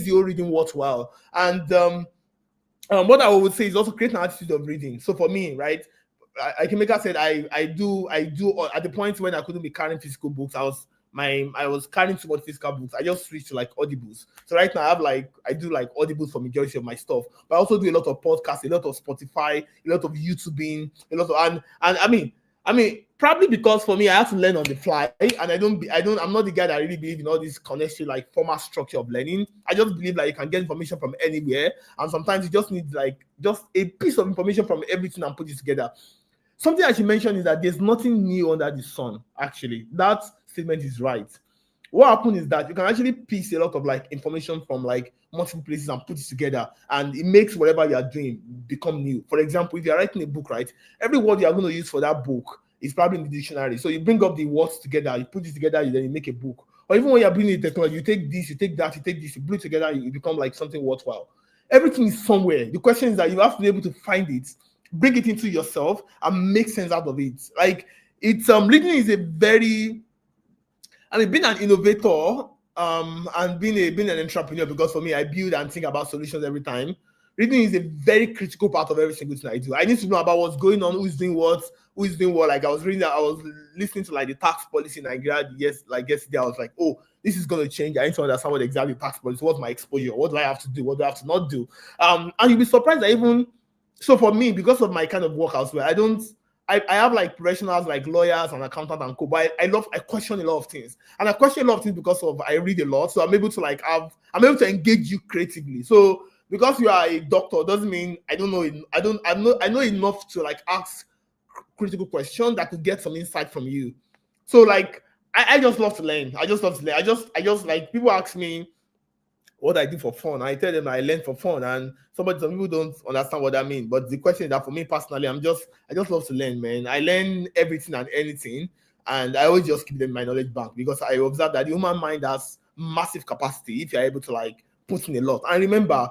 whole reading worthwhile. And what I would say is also create an attitude of reading. So for me, right, I can make I said I do at the point when I couldn't be carrying physical books, I was carrying too much physical books. I just switched to like audibles. So right now I do like audibles for majority of my stuff, but I also do a lot of podcasts, a lot of Spotify, a lot of YouTubing, a lot of and I mean probably because for me I have to learn on the fly, and I'm not the guy that really believe in all this connection like formal structure of learning. I just believe like you can get information from anywhere, and sometimes you just need like just a piece of information from everything and put it together. Something I should mention is that there's nothing new under the sun. Actually, that statement is right. What happens is that you can actually piece a lot of like information from like multiple places and put it together, and it makes whatever you are doing become new. For example, if you're writing a book, right, every word you are going to use for that book is probably in the dictionary. So you bring up the words together, you put it together, then you make a book. Or even when you're building technology, you take this, you take that, you take this, you put it together, you become like something worthwhile. Everything is somewhere. The question is that you have to be able to find it, bring it into yourself, and make sense out of it. Like it's reading is a very, I mean, being an innovator and being an entrepreneur, because for me, I build and think about solutions every time. Reading is a very critical part of every single thing I do. I need to know about what's going on, who's doing what. Like I was listening to like the tax policy in Nigeria yesterday. I was like, oh, this is going to change. I need to understand what exactly tax policy. What's my exposure? What do I have to do? What do I have to not do? And you'll be surprised that even so for me, because of my kind of work elsewhere, I have like professionals like lawyers and accountants and co. But I question a lot of things, and I question a lot of things because of I read a lot, so I'm able to engage you creatively. So because you are a doctor doesn't mean I don't know. I know enough to like ask critical questions that could get some insight from you. So like I just love to learn. I just love to learn. I just like people ask me what I do for fun. I tell them I learn for fun, and some people don't understand what that means. But the question is that for me personally, I just love to learn, man. I learn everything and anything, and I always just keep them in my knowledge bank because I observe that the human mind has massive capacity if you're able to like put in a lot. And remember,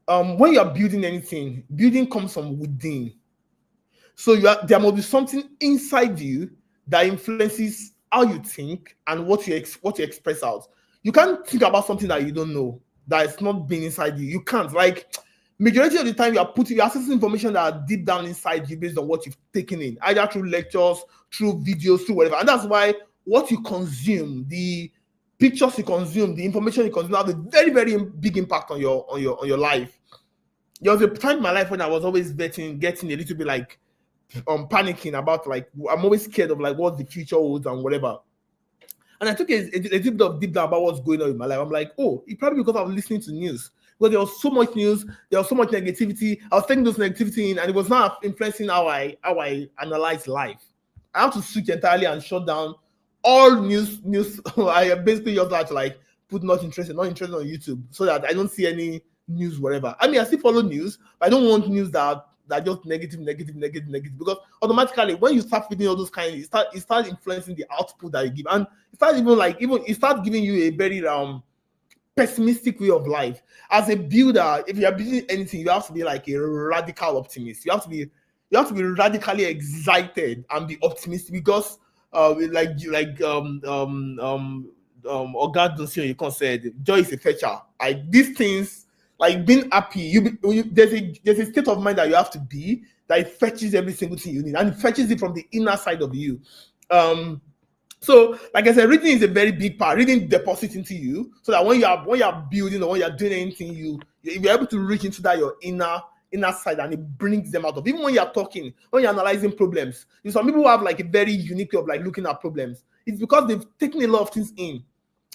when you're building anything, building comes from within. So there must be something inside you that influences how you think and what you express out. You can't think about something that you don't know, that is not being inside you. You can't. Like majority of the time, you're accessing information that are deep down inside you based on what you've taken in, either through lectures, through videos, through whatever. And that's why what you consume, the pictures you consume, the information you consume, have a very, very big impact on your life. There was a time in my life when I was always getting a little bit like panicking about like I'm always scared of like what the future holds and whatever. And I took a little bit of deep down about what's going on in my life. I'm like, oh, it's probably because I was listening to news. Because there was so much news, there was so much negativity. I was taking those negativity in, and it was not influencing how I analyze life. I have to switch entirely and shut down all news. I basically just had to like put not interested on YouTube so that I don't see any news, whatever. I mean, I still follow news, but I don't want news that just negative, because automatically when you start feeding all those kind, it start influencing the output that you give, and it starts giving you a very pessimistic way of life. As a builder, if you are building anything, you have to be like a radical optimist. You have to be radically excited and be optimistic because Oganiru, you can say joy is a feature. Like these things, like being happy, there's a state of mind that you have to be that it fetches every single thing you need, and it fetches it from the inner side of you. So like I said, reading is a very big part. Reading deposits into you so that when you're building or when you're doing anything, you're able to reach into that your inner side, and it brings them out of. Even when you're talking, when you're analyzing problems, some people have like a very unique way of like looking at problems. It's because they've taken a lot of things in.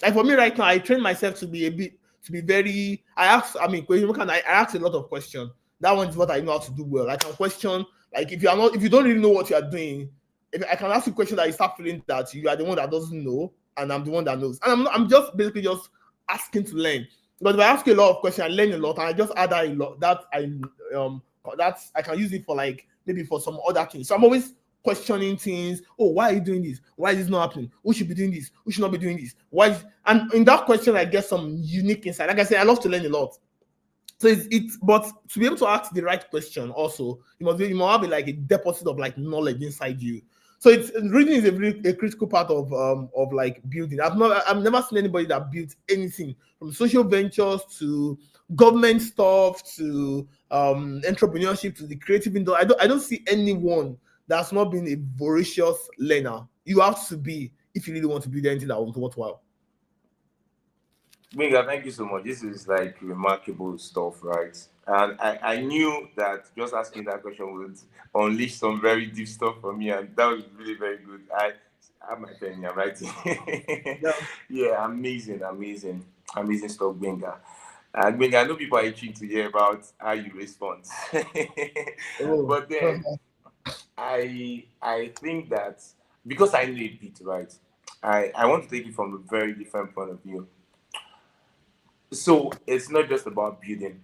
Like for me right now, I train myself to be a bit, to be very. I ask. I mean, when you look at, I ask a lot of questions. That one is what I know how to do well. I can question. Like if you are not, if you don't really know what you are doing, if I can ask you a question that you start feeling that you are the one that doesn't know, and I'm the one that knows, and I'm just basically just asking to learn. But if I ask you a lot of questions, I learn a lot, and I just add that a lot. Um that I can use it for like maybe for some other things. So I'm always questioning things. Oh, why are you doing this? Why is this not happening? Who should be doing this? Who should not be doing this? And in that question, I get some unique insight. Like I said, I love to learn a lot. So it's but to be able to ask the right question, also you must have like a deposit of like knowledge inside you. So it's reading is a critical part of like building. I've never seen anybody that built anything from social ventures to government stuff to entrepreneurship to the creative industry. I don't see anyone that's not been a voracious learner. You have to be if you really want to build anything that was worthwhile. Benga, thank you so much. This is like remarkable stuff, right? And I knew that just asking that question would unleash some very deep stuff for me, and that was really very good. I have my pen here, I'm writing. Yeah. Yeah, amazing stuff, Benga. Benga, I know people are itching to hear about how you respond, Oh. but then I think that because I know a bit, right? I want to take it from a very different point of view. So it's not just about building,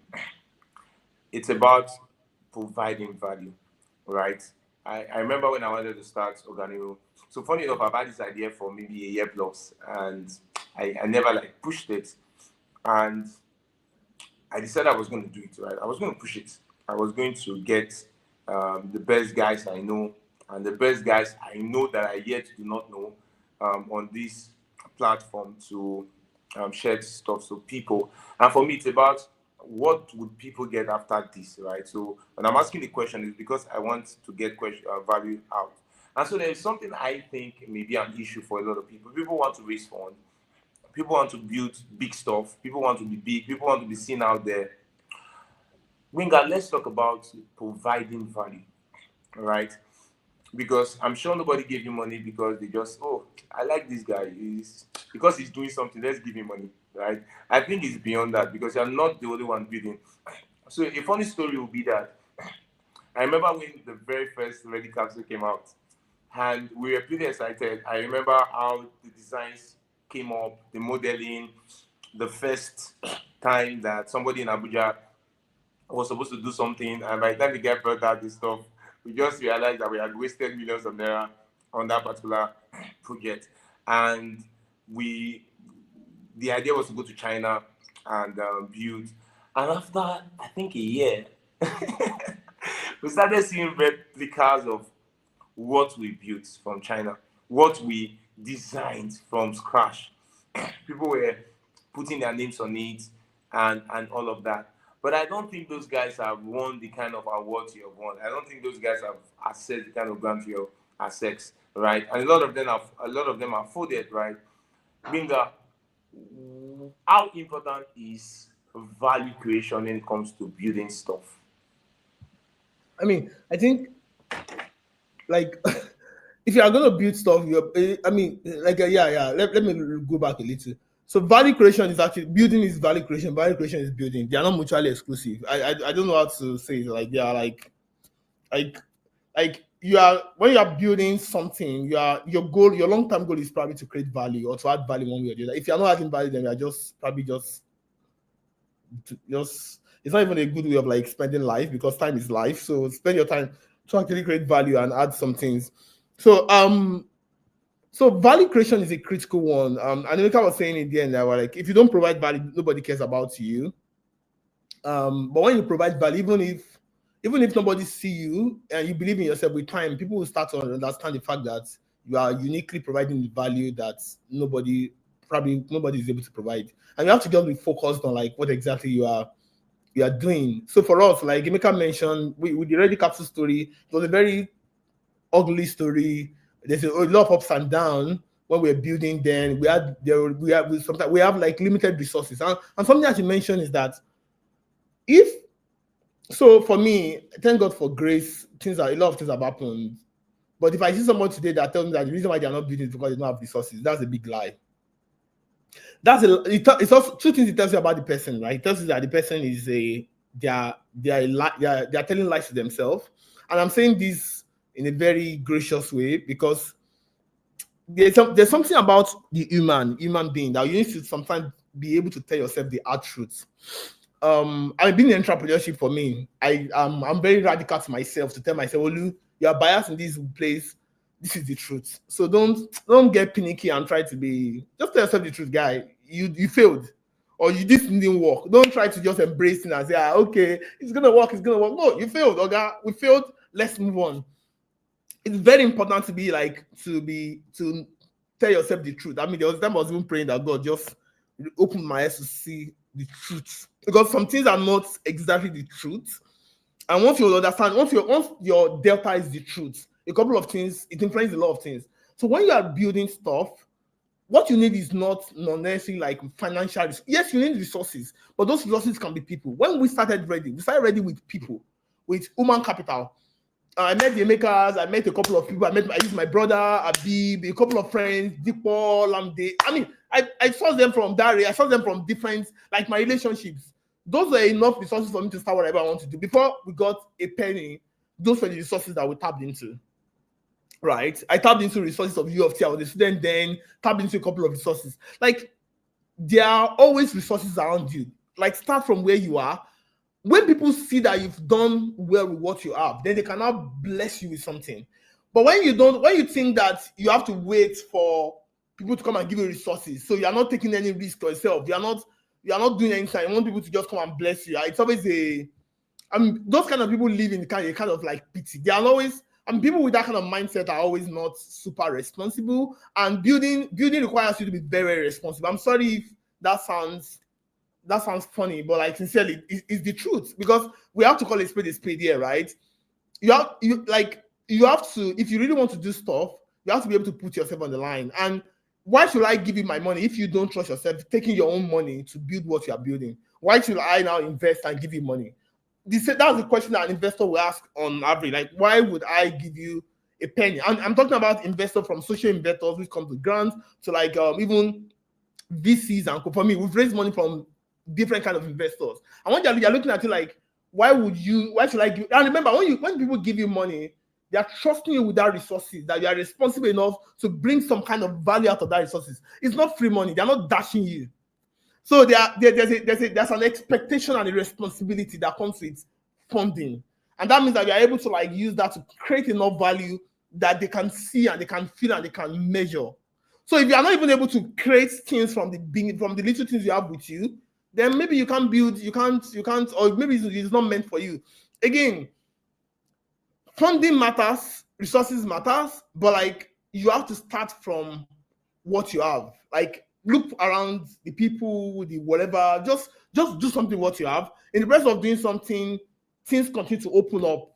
it's about providing value, right? I remember when I wanted to start Oganiru. So funny enough, I've had this idea for maybe a year plus, and I never like pushed it. And I decided I was going to do it, right? I was going to push it. I was going to get the best guys I know and the best guys I know that I yet do not know on this platform to share stuff so people. And for me, it's about what would people get after this, right? So when I'm asking the question, is because I want to get value out. And so there's something I think may be an issue for a lot of people. People want to raise funds. People want to build big stuff. People want to be big. People want to be seen out there. Winga, let's talk about providing value, right? Because I'm sure nobody gave you money because they just, oh, I like this guy. Because he's doing something, let's give him money, right? I think it's beyond that because you're not the only one building. So a funny story will be that I remember when the very first Reeddi Capsule came out and we were pretty excited. I remember how the designs came up, the modeling, the first time that somebody in Abuja was supposed to do something, and by the time the guy brought out this stuff, we just realized that we had wasted millions of naira on that particular project. And the idea was to go to China and build. And after, I think, a year, we started seeing replicas of what we built from China, what we designed from scratch. People were putting their names on it and all of that. But I don't think those guys have won the kind of awards you have won. I don't think those guys have accessed the kind of grants you have accessed, right? And a lot of them are folded, right? Binga, how important is value creation when it comes to building stuff? I mean, I think like if you are going to build stuff, I mean, like yeah. Let me go back a little. So value creation is actually building is value creation. Value creation is building. They are not mutually exclusive. I don't know how to say it. Like they are like you are when you are building something. Your long term goal is probably to create value or to add value one way or the other. If you are not adding value, then you are just probably just it's not even a good way of like spending life because time is life. So spend your time to actually create value and add some things. So value creation is a critical one. And like I was saying in the end, that were like if you don't provide value, nobody cares about you. But when you provide value, even if nobody see you and you believe in yourself, with time, people will start to understand the fact that you are uniquely providing the value that nobody is able to provide. And you have to just be focused on like what exactly you are doing. So for us, like Emeka mentioned, with the Reeddi Capsule story, it was a very ugly story. There's a lot of ups and downs when we're building. Then sometimes we have like limited resources. And something that you mentioned is that so for me, thank God for grace, a lot of things have happened. But if I see someone today that tells me that the reason why they're not building is because they don't have resources, that's a big lie. It's also two things it tells you about the person, right? It tells you that the person is they are telling lies to themselves. And I'm saying this in a very gracious way because there's something about the human being that you need to sometimes be able to tell yourself the hard truth. I've been in entrepreneurship for me. I'm very radical to myself to tell myself, Olu, you are biased in this place. This is the truth. So don't get panicky and try to be. Just tell yourself the truth, guy. You failed, or this didn't work. Don't try to just embrace it and say, okay, it's gonna work. It's gonna work. No, you failed, okay? We failed. Let's move on. It's very important to to tell yourself the truth. I mean, there was time I was even praying that God just open my eyes to see the truth, because some things are not exactly the truth. And once you understand, once your delta is the truth, a couple of things, it influences a lot of things. So when you are building stuff, what you need is not necessarily like financial. Yes, you need resources, but those resources can be people. When we started Reeddi, we started Reeddi with people, with human capital. I met the makers. I met a couple of people. I used my brother, Abib, a couple of friends, Dipo, Lamde. I mean, I saw them from Dari. I saw them from different, like my relationships. Those were enough resources for me to start whatever I want to do. Before we got a penny, those were the resources that we tapped into. Right? I tapped into resources of U of T. I was a student then, tapped into a couple of resources. Like, there are always resources around you. Like, start from where you are. When people see that you've done well with what you have, then they cannot bless you with something. But when you think that you have to wait for people to come and give you resources, so you're not taking any risk for yourself, you're not doing anything, you want people to just come and bless you. It's always those kind of people live in a kind of like pity. They are always, people with that kind of mindset are always not super responsible, and building requires you to be very, very responsible. I'm sorry if that sounds funny, but like sincerely, it's the truth, because we have to call a spade here, right? You have to, if you really want to do stuff, you have to be able to put yourself on the line. And why should I give you my money if you don't trust yourself, taking your own money to build what you are building? Why should I now invest and give you money? That's the question that an investor will ask on average. Like, why would I give you a penny? And I'm talking about investors, from social investors which come to grants to like even VCs and for me, we've raised money from different kind of investors. And when you're looking at it like, why should I give? And remember, when people give you money, they are trusting you with that resources, that you are responsible enough to bring some kind of value out of that resources. It's not free money. They're not dashing you. So there's an expectation and a responsibility that comes with funding. And that means that you are able to like use that to create enough value that they can see and they can feel and they can measure. So if you are not even able to create things from the little things you have with you, then maybe you can't build, you can't, or maybe it's not meant for you. Again, funding matters, resources matters, but like you have to start from what you have. Like, look around the people, the whatever, just do something what you have. In the process of doing something, things continue to open up.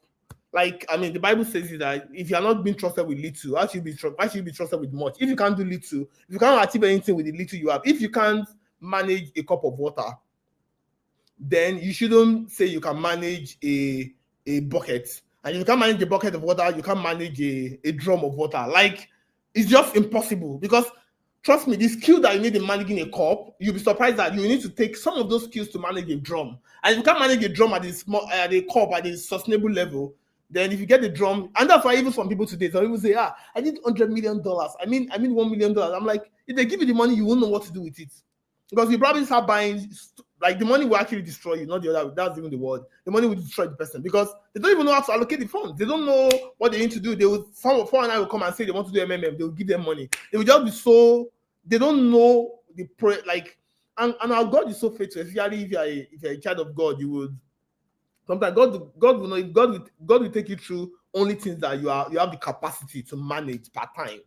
Like, I mean, the Bible says that if you are not being trusted with little, why should you be trusted with much? If you can't do little, if you can't achieve anything with the little you have, if you can't manage a cup of water, then you shouldn't say you can manage a bucket. And if you can't manage a bucket of water, you can't manage a drum of water. Like, it's just impossible. Because trust me, the skill that you need in managing a cup, you'll be surprised that you need to take some of those skills to manage a drum. And if you can't manage a drum at a cup at a sustainable level, then if you get the drum, and that's why even some people today, some people say, I need $100 million. I mean $1 million. I'm like, if they give you the money, you won't know what to do with it. Because you probably start buying, like, the money will actually destroy you, not the other. That's even the word. The money will destroy the person because they don't even know how to allocate the funds. They don't know what they need to do. Someone will come and say they want to do MMM. They will give them money. They will just be so, they don't know and our God is so faithful. Especially if you're a child of God, you would sometimes God will know. God will take you through only things that you have the capacity to manage per time.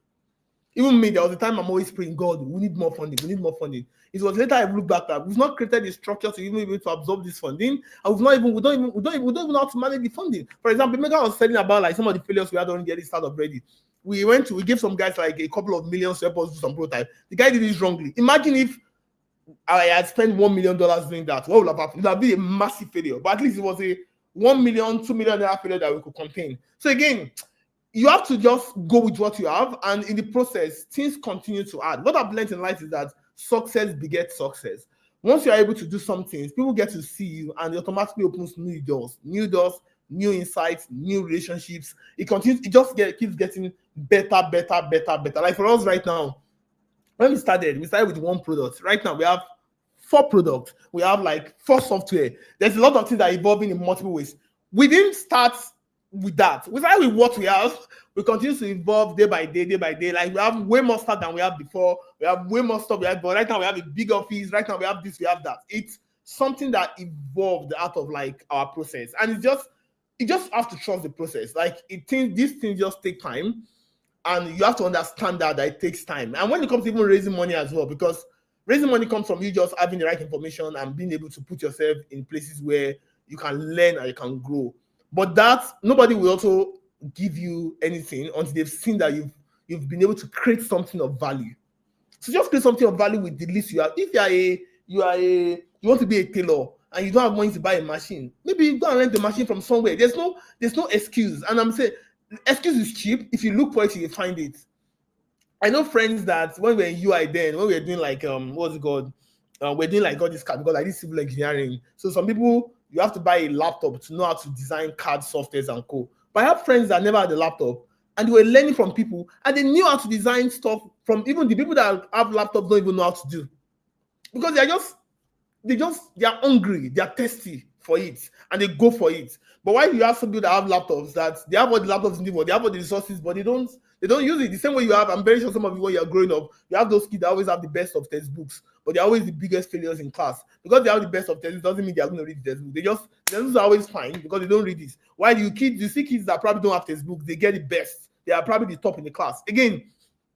Even me, there was a time I'm always praying, God, we need more funding. It was later I looked back that we've not created the structure to even be able to absorb this funding, and we don't even know how to manage the funding. For example, Megan was telling about like some of the failures we had already at the start of Reeddi. We gave some guys like a couple of millions to help us do some prototype. The guy did it wrongly. Imagine if I had spent $1 million doing that. What would have happened? It would have been a massive failure. But at least it was a $1 million, $2 million failure that we could contain. So again, you have to just go with what you have, and in the process, things continue to add. What I've learned in life is that success begets success. Once you are able to do some things, people get to see you, and it automatically opens new doors, new insights, new relationships. It continues, it just keeps getting better, better, better, better. Like for us right now, when we started with one product. Right now, we have 4 products. We have like 4 software. There's a lot of things that are evolving in multiple ways. We didn't start with that. We started with what we have. We continue to evolve day by day, day by day. Like we have way more stuff than we have before. We have way more stuff we had, but right now we have a big office. Right now we have this, we have that. It's something that evolved out of like our process, and you just have to trust the process. Like these things just take time, and you have to understand that it takes time. And when it comes to even raising money as well, because raising money comes from you just having the right information and being able to put yourself in places where you can learn and you can grow. But that nobody will also give you anything until they've seen that you've been able to create something of value. So just create something of value with the least you have. If you want to be a tailor and you don't have money to buy a machine, maybe you go and rent the machine from somewhere. There's no excuse. And I'm saying excuse is cheap. If you look for it, you find it. I know friends that when we were in UI then, when we were doing like what's it called? We're doing like all this card because like this civil engineering. So some people you have to buy a laptop to know how to design CAD softwares and co. But I have friends that never had a laptop and they were learning from people and they knew how to design stuff from even the people that have laptops don't even know how to do. Because they are hungry, they are thirsty for it, and they go for it. But why do you have some people that have laptops that they have all the laptops in the world, they have all the resources, but they don't use it the same way you have? I'm very sure some of you when you're growing up, you have those kids that always have the best of textbooks, but they're always the biggest failures in class. Because they have the best of textbooks doesn't mean they're going to read the textbook. The textbooks are always fine because they don't read it. While you see kids that probably don't have textbooks, they get the best. They are probably the top in the class. Again,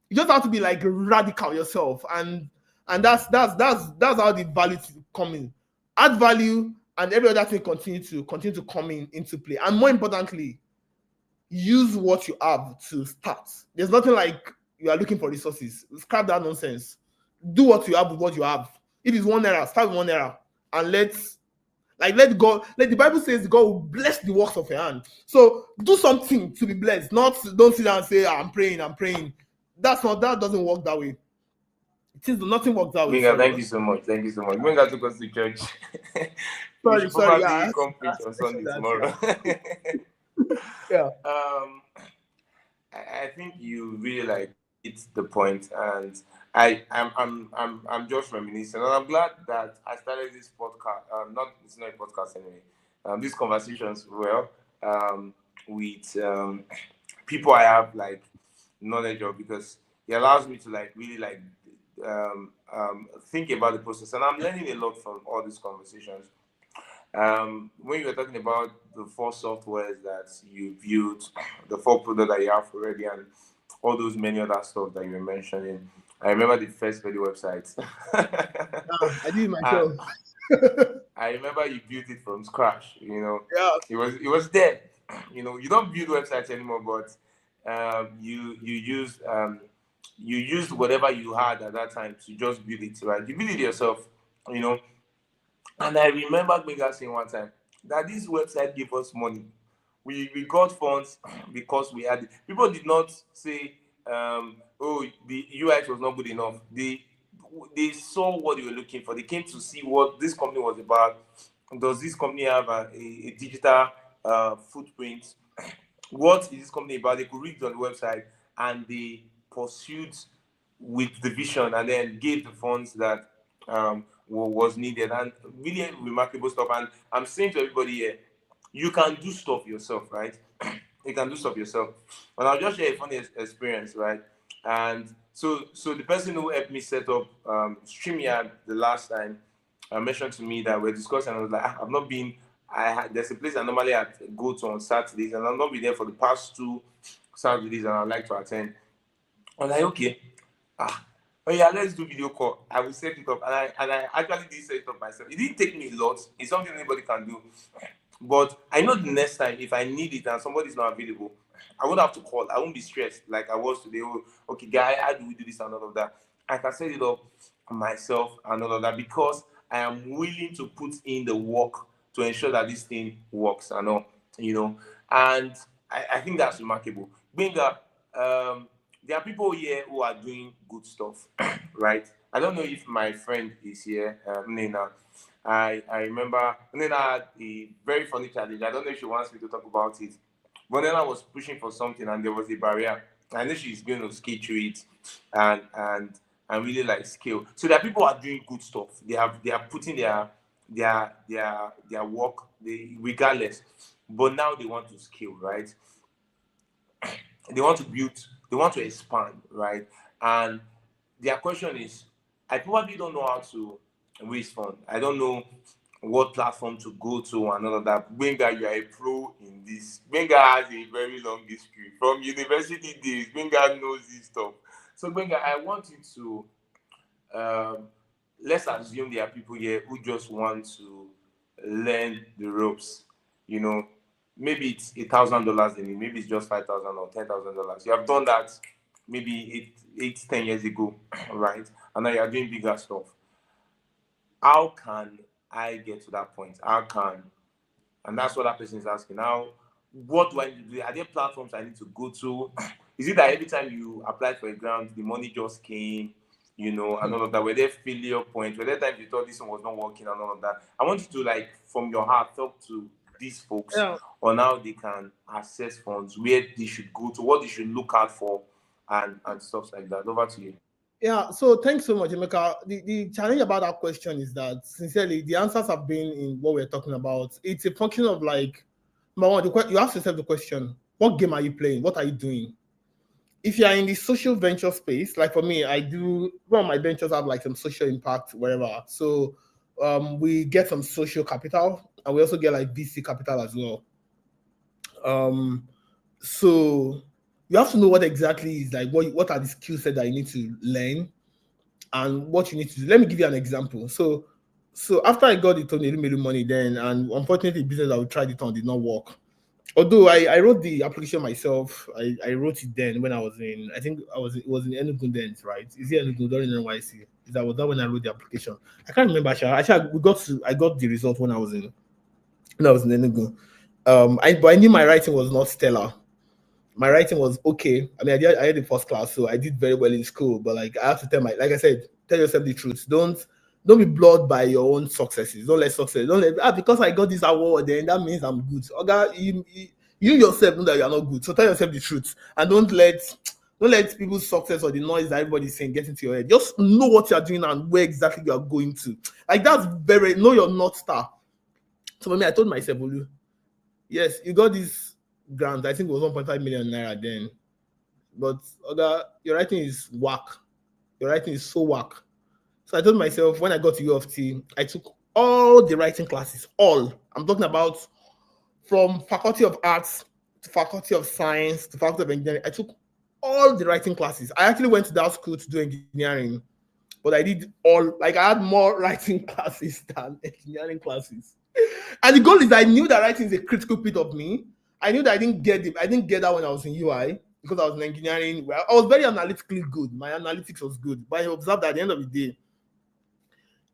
you just have to be like radical yourself, and that's how the value come in. Add value, and every other thing continue to come into play. And more importantly, use what you have to start. There's nothing like you are looking for resources. Scrap that nonsense. Do what you have with what you have. If it's 1 naira, start with 1 naira, and let God. Like the Bible says, God will bless the works of your hand. So do something to be blessed. Don't sit down and say, I'm praying. That doesn't work that way. Nothing works that way. Thank you so much. Benga took us to church. We should Sorry, probably come preach on Sunday tomorrow. Yeah. I think you really like it's the point, and I'm just reminiscing, and I'm glad that I started this podcast. It's not a podcast anyway. These conversations with people I have like knowledge of, because it allows me to like really like think about the process, and I'm learning a lot from all these conversations. When you were talking about the 4 softwares that you viewed, the 4 products that you have already, and all those many other stuff that you were mentioning, I remember the first video website. I did it myself. I remember you built it from scratch. Yeah. It was there. You don't build websites anymore, but you used whatever you had at that time to just build it, right? You build it yourself, And I remember Benga saying one time that this website gave us money. We got funds because we had it. People did not say, the UX was not good enough. They saw what they were looking for. They came to see what this company was about. Does this company have a digital footprint? What is this company about? They could read it on the website, and they pursued with the vision, and then gave the funds that was needed, and really remarkable stuff. And I'm saying to everybody here, you can do stuff yourself, right? You can do stuff yourself. And I'll just share a funny experience, right? And so the person who helped me set up StreamYard the last time mentioned to me that we're discussing, and I was like, I've not been. There's a place I normally go to on Saturdays, and I've not been there for the past 2 Saturdays, and I'd like to attend. I'm like, okay. Oh yeah, let's do video call. I will set it up, and I actually did set it up myself. It didn't take me a lot. It's something anybody can do. But I know the next time, if I need it and somebody's not available, I won't have to call. I won't be stressed like I was today. Oh, okay, guy, how do we do this and all of that? I can set it up myself and all of that, because I am willing to put in the work to ensure that this thing works and all, And I think that's remarkable. Benga, there are people here who are doing good stuff, right? I don't know if my friend is here, Nina. I remember Nina had a very funny challenge. I don't know if she wants me to talk about it. But Nina was pushing for something and there was a barrier. I know she's going to skate through it and and and really like scale. So there are people who are doing good stuff. They are putting their work regardless. But now they want to scale, right? They want to build, they want to expand, right? And their question is, I probably don't know how to raise funds. I don't know what platform to go to and all of that. Benga, you are a pro in this. Benga has a very long history. From university days, Benga knows this stuff. So Benga, I want you to, let's assume there are people here who just want to learn the ropes, you know, maybe it's $1,000 they need, maybe it's just 5,000 or $10,000. You have done that maybe 10 years ago, right? And now you are doing bigger stuff. How can I get to that point? How can, and that's what that person is asking. Now, what do I need to do? Are there platforms I need to go to? Is it that every time you apply for a grant, the money just came, you know, and all of that? Were there failure points? Were there times you thought this one was not working and all of that? I want you to, like, from your heart, talk to these folks on how they can access funds, where they should go to, what they should look out for, and stuff like that. Over to you. Yeah, so thanks so much, Emeka. The challenge about that question is that, sincerely, the answers have been in what we're talking about. It's a function of, like, number one, you ask yourself the question, what game are you playing? What are you doing? If you are in the social venture space, like for me, I do, one of my ventures have like some social impact, wherever. So we get some social capital and we also get like VC capital as well. So you have to know what exactly is like, what are the skill sets that you need to learn and what you need to do. Let me give you an example. So after I got the Tony money then, and unfortunately the business I tried it on did not work. Although I wrote the application myself, I wrote it then when I was in, I think it was in Enugu then, right? Is it Enugu during NYC? Was that when I wrote the application? I can't remember. Actually, I got the result when I was in Enugu. But I knew my writing was not stellar. My writing was okay. I mean, I had the first class, so I did very well in school. But like I have to like I said, tell yourself the truth. Don't be blurred by your own successes. Don't let success. Don't let because I got this award, then that means I'm good. Okay, you yourself know that you are not good. So tell yourself the truth and don't let people's success or the noise that everybody's saying get into your head. Just know what you are doing and where exactly you are going to. Like that's very know your North Star. So for me, I told myself, Olu, yes, you got this grant. I think it was 1.5 million naira then. But your writing is whack. Your writing is so whack. So I told myself when I got to U of T, I took all the writing classes, all. I'm talking about from Faculty of Arts to Faculty of Science to Faculty of Engineering. I took all the writing classes. I actually went to that school to do engineering, but I did I had more writing classes than engineering classes. And the goal is I knew that writing is a critical bit of me. I knew that I didn't get that when I was in UI because I was in engineering. Well, I was very analytically good. My analytics was good. But I observed that at the end of the day,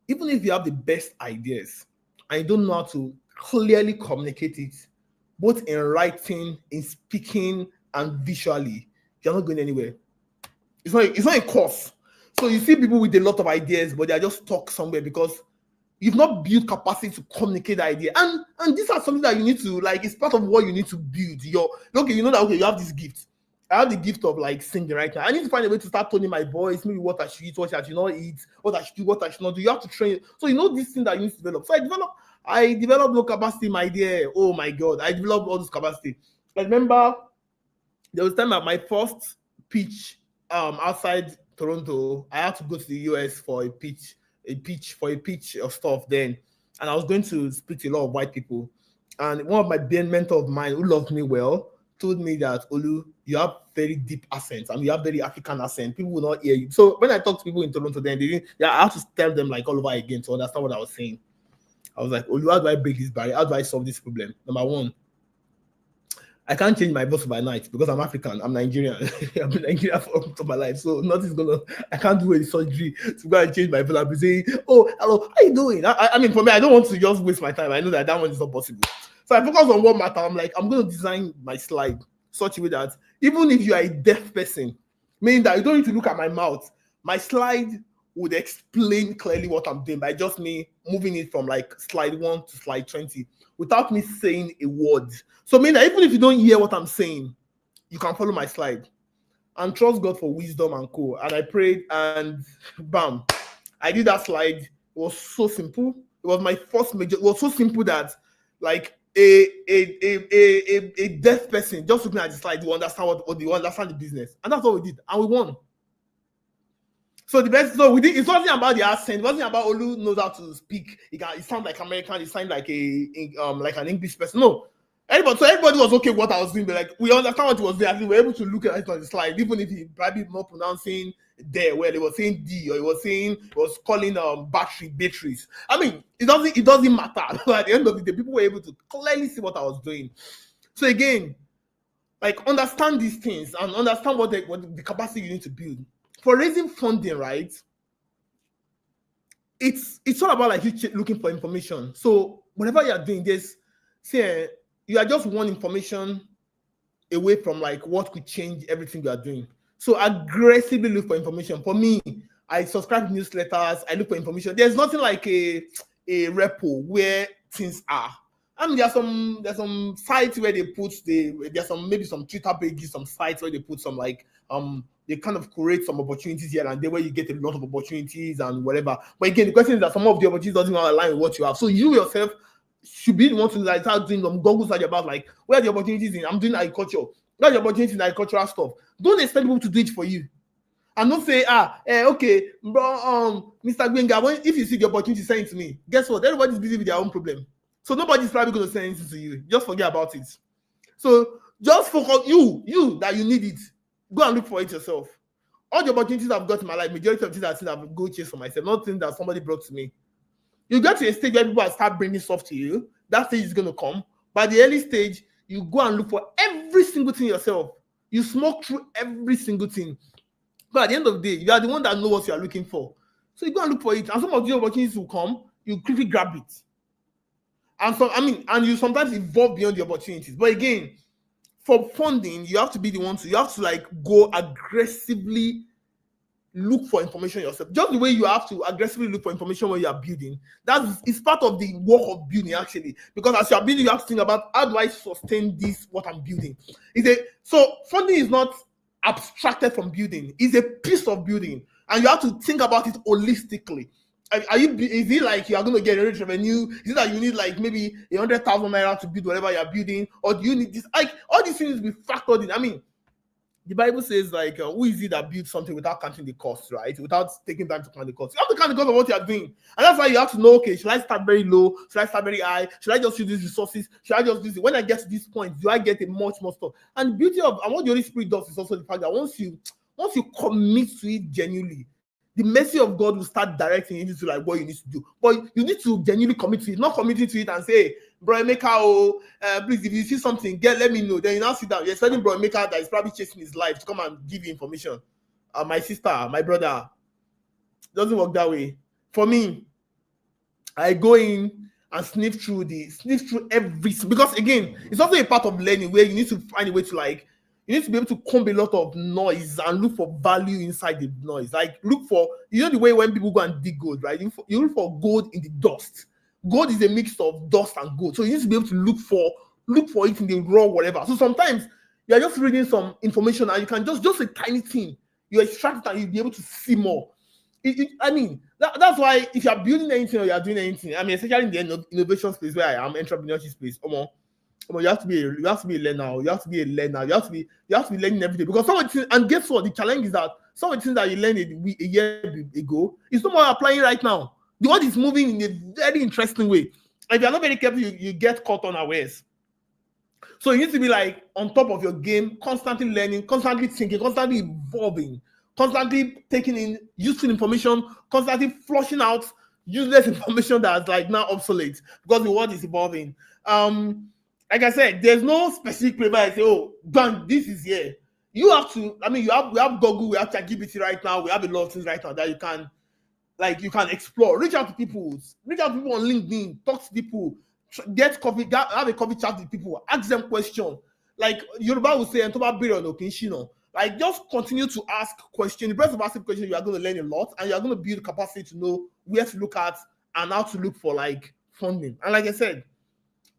even if you have the best ideas and you don't know how to clearly communicate it, both in writing, in speaking, and visually, you're not going anywhere. It's not a course. So you see people with a lot of ideas, but they are just stuck somewhere because you've not built capacity to communicate the idea. And these are something that you need to, like, it's part of what you need to build. You have this gift. I have the gift of like singing right now. I need to find a way to start toning my voice, maybe what I should eat, what I should not eat, what I should do, what I should not do. You have to train. So you know this thing that you need to develop. So I developed no capacity in my idea. Oh my God. I developed all this capacity. I remember there was time at my first pitch outside Toronto. I had to go to the US for a pitch of stuff then. And I was going to speak to a lot of white people. And one of my mentor of mine who loved me well told me that, Olu, you have very deep accents and you have very African accent. People will not hear you. So when I talk to people in Toronto, then I have to tell them like all over again to understand what I was saying. I was like, Olu, how do I break this barrier? How do I solve this problem? Number one, I can't change my voice overnight because I'm African. I'm Nigerian. I've been Nigerian for most of my life. So I can't do any surgery to go and change my voice. I'll be saying, oh, hello, how you doing? I mean, for me, I don't want to just waste my time. I know that one is not possible. So I focus on what matters. I'm like, I'm going to design my slide such a way that even if you are a deaf person, meaning that you don't need to look at my mouth, my slide would explain clearly what I'm doing by just me moving it from like slide 1 to slide 20 without me saying a word. So mean that even if you don't hear what I'm saying, you can follow my slide and trust God for wisdom and co. And I prayed and bam, I did that slide. It was so simple. It was my first major. It was so simple that like a deaf person just looking at the slide, you understand what you understand the business. And that's what we did. And we won. So the best, so we did, it wasn't about the accent, it wasn't about Olu knows how to speak. He sound like American, he sound like like an English person. No. Everybody was okay with what I was doing, but like we understand what he was doing. We were able to look at it on the slide, even if he probably not pronouncing there where they were saying D, or he was calling batteries. I mean, it doesn't matter. At the end of the day, people were able to clearly see what I was doing. So again, like understand these things and understand what the capacity you need to build. For raising funding, right? It's all about like you looking for information. So whenever you are doing this, say you are just one information away from like what could change everything you are doing. So aggressively look for information. For me, I subscribe to newsletters. I look for information. There's nothing like a repo where things are. I mean, there's some sites where they put there's maybe some Twitter pages, some sites where they put some like they kind of create some opportunities here and there where you get a lot of opportunities and whatever. But again, the question is that some of the opportunities doesn't align with what you have. So you yourself should be the one to like start doing some Google search about like where are the opportunities in. I'm doing agriculture. Where are the opportunities in agricultural stuff? Don't expect people to do it for you. And don't say, okay, bro, Mr. Gbenga, if you see the opportunity, send it to me. Guess what? Everybody's busy with their own problem. So nobody's probably going to send anything to you. Just forget about it. So just focus, you that you need it. Go and look for it yourself. All the opportunities I've got in my life, majority of things I've seen, I've go chase for myself, not things that somebody brought to me. You get to a stage where people start bringing stuff to you. That stage is going to come. By the early stage, you go and look for every single thing yourself. You smoke through every single thing. But at the end of the day, you are the one that knows what you are looking for. So you go and look for it. And some of the opportunities will come, you quickly grab it. And you sometimes evolve beyond the opportunities. But again, for funding, you have to be the one you have to like go aggressively look for information yourself. Just the way you have to aggressively look for information when you are building. It's part of the work of building actually. Because as you are building, you have to think about how do I sustain this, what I'm building. So funding is not abstracted from building. It's a piece of building. And you have to think about it holistically. Is it like you are going to get a rich revenue? Is it that you need like maybe 100,000 naira to build whatever you are building? Or do you need this? Like all these things will be factored in. I mean, the Bible says like, who is it that builds something without counting the cost, right? Without taking time to count the cost. You have to count the cost of what you are doing. And that's why you have to know, okay, should I start very low? Should I start very high? Should I just use these resources? Should I just do this? When I get to this point, do I get a much more stuff? And the beauty of, and what the Holy Spirit does is also the fact that once you commit to it genuinely, the mercy of God will start directing you into like what you need to do. But you need to genuinely commit to it, not committing to it and say, hey, Bro Emeka, please, if you see something, let me know. Then you now sit down. You're expecting Bro Emeka that is probably chasing his life to come and give you information. My sister, my brother, doesn't work that way. For me, I go in and sniff through every, because again, it's also a part of learning where you need to find a way to like, you need to be able to comb a lot of noise and look for value inside the noise. Like look for, the way when people go and dig gold, right? You look for gold in the dust. Gold is a mix of dust and gold. So you need to be able to look for it in the raw whatever. So sometimes you are just reading some information and you can just a tiny thing, you extract it and you'll be able to see more. That's why if you are building anything or you are doing anything, especially in the innovation space where I am, entrepreneurship space, you have to be a learner. You have to be a learner. You have to be learning every day. Because some of the things, and guess what? The challenge is that some of the things that you learned a year ago is no more applying right now. The world is moving in a very interesting way. If you are not very careful, you get caught unawares. So you need to be like on top of your game, constantly learning, constantly thinking, constantly evolving, constantly taking in useful information, constantly flushing out useless information that's like now obsolete because the world is evolving. Like I said, there's no specific place where I say, oh, done, this is here. You have to, we have Google, we have ChatGPT right now, we have a lot of things right now that you can explore. Reach out to people on LinkedIn, talk to people, get coffee, have a coffee chat with people, ask them questions. Like Yoruba will say, Like, just continue to ask questions. The process of asking questions, you are going to learn a lot, and you are going to build capacity to know where to look at and how to look for like funding. And like I said,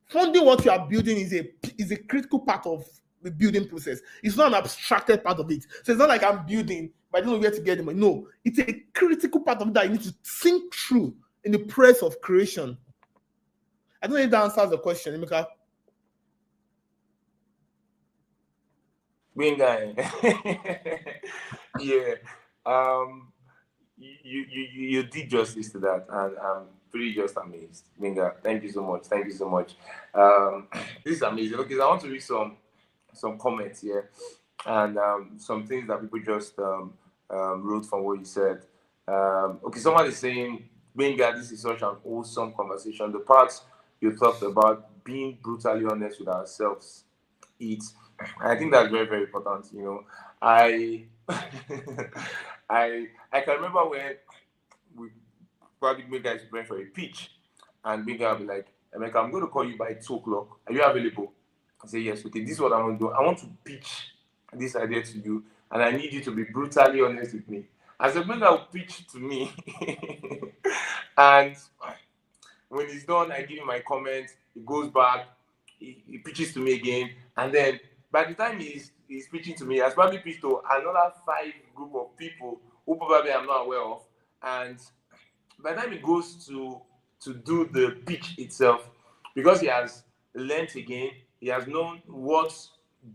funding what you are building is a critical part of the building process. It's not an abstracted part of it. So it's not like I'm building, but I don't know where to get the money. No, it's a critical part of that you need to think through in the process of creation. I don't know if that answers the question, Emeka. Yeah. You did justice to that, and I'm pretty just amazed. Benga, thank you so much. Thank you so much. This is amazing. Okay, so I want to read some comments here, and some things that people just wrote from what you said. Okay, someone is saying, Benga, this is such an awesome conversation. The parts you talked about being brutally honest with ourselves. I think that's very, very important. You know, I I can remember when we probably make guys going for a pitch, and big guy will be like, Emeka, I'm going to call you by 2 o'clock. Are you available? I say yes. Okay, this is what I want to do. I want to pitch this idea to you, and I need you to be brutally honest with me. As a man that will pitch to me, and when it's done, I give him my comment. He goes back, he pitches to me again, and then by the time he's pitching to me, he has probably pitched to another 5 group of people who probably I'm not aware of. And by the time he goes to do the pitch itself, because he has learnt again, he has known what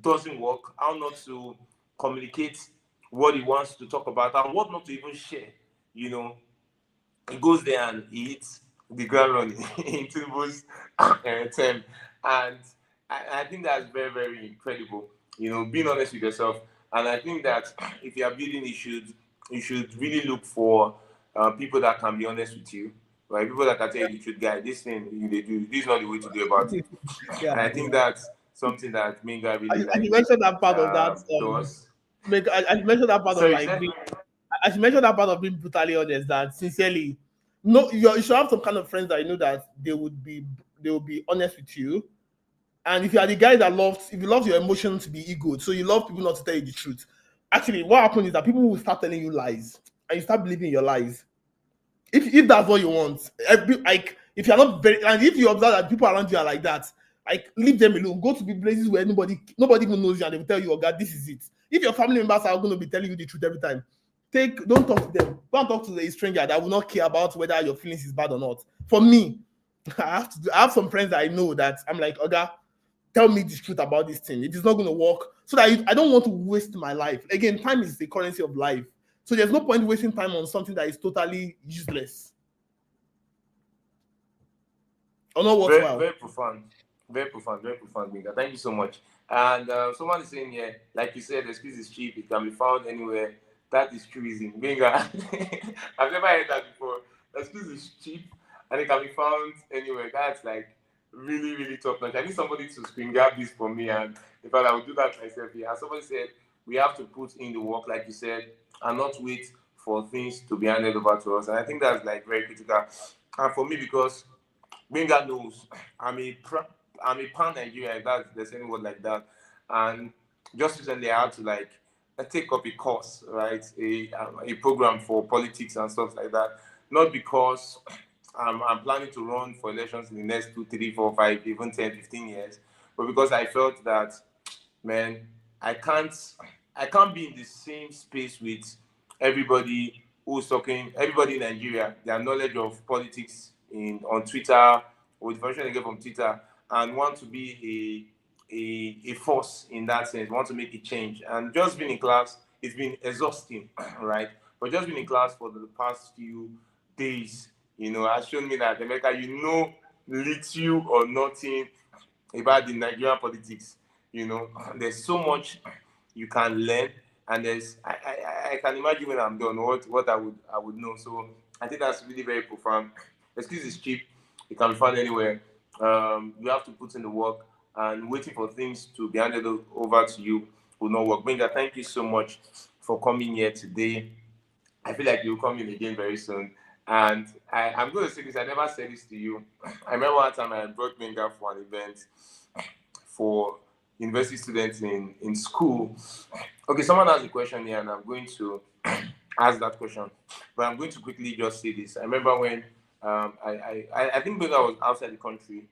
doesn't work, how not to communicate what he wants to talk about, and what not to even share. You know, he goes there and he hits the ground running in Tinubu's term. And I think that's very, very incredible. You know, being honest with yourself. And I think that if you are building, you should really look for people that can be honest with you, right? People that can tell you the truth, guy. This thing they do, this is not the way to do about it. Yeah, And I think that's something that Minga really I like mentioned that part of that. does. I mentioned that part So of you like said, being. I should mention that part of being brutally honest. That sincerely, no, you should have some kind of friends that you know that they will be honest with you. And if you are the guy that if you love your emotions to be ego, so you love people not to tell you the truth. Actually, what happens is that people will start telling you lies, and you start believing your lies. If that's what you want, like if you're not very, and if you observe that people around you are like that, like leave them alone. Go to the places where nobody even knows you, and they will tell you, "Oh God, this is it." If your family members are going to be telling you the truth every time, don't talk to them. Don't talk to a stranger that will not care about whether your feelings is bad or not. For me, I have some friends that I know that I'm like, "Oga, tell me the truth about this thing. It is not going to work." So that I don't want to waste my life. Again, time is the currency of life. So there's no point wasting time on something that is totally useless or not very, worthwhile. very profound. Very profound, Minga. Thank you so much. And someone is saying here, like you said, excuse is cheap. It can be found anywhere. That is treason. Minga, I've never heard that before. Excuse is cheap and it can be found anywhere. That's like really, really top notch. I need somebody to screen grab this for me. And in fact, I will do that myself here. And somebody said, we have to put in the work, like you said, and not wait for things to be handed over to us. And I think that's like very critical. And for me, because Benga knows I'm a pan Nigerian. There's any word like that. And just recently, I had to like take up a course, right? A program for politics and stuff like that. Not because I'm planning to run for elections in the next 2, 3, 4, 5, even 10, 15 years, but because I felt that, man, I can't be in the same space with everybody who's talking, everybody in Nigeria, their knowledge of politics on Twitter, or the information they get from Twitter, and want to be a force in that sense, want to make a change. And just being in class, it's been exhausting, right? But just being in class for the past few days, has shown me that America, little or nothing about the Nigerian politics. There's so much you can learn, and I can imagine when I'm done what I would know. So I think that's really very profound. Excuse is cheap. It can be found anywhere. You have to put in the work, and waiting for things to be handed over to you will not work. Benga, thank you so much for coming here today. I feel like you'll come in again very soon. And I'm going to say this. I never said this to you. I remember one time I brought Benga for an event for university students in school. Okay, someone has a question here, and I'm going to ask that question, but I'm going to quickly just say this. I remember when I think Benga was outside the country.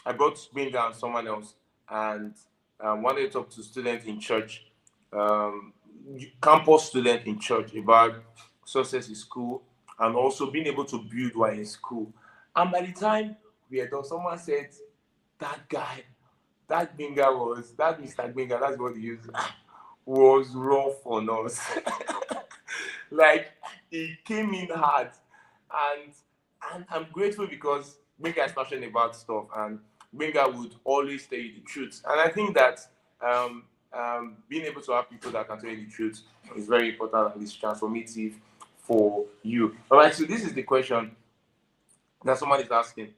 I brought Benga and someone else, and wanted to talk to students in church, um, campus students in church about success in school and also being able to build while in school. And by the time we are done, someone said, that guy, that Benga was, that Mr. Benga, that's what he used, was rough on us. Like, he came in hard. And I'm grateful because Benga is passionate about stuff, and Benga would always tell you the truth. And I think that being able to have people that can tell you the truth is very important and it's transformative for you. All right, so this is the question that someone is asking.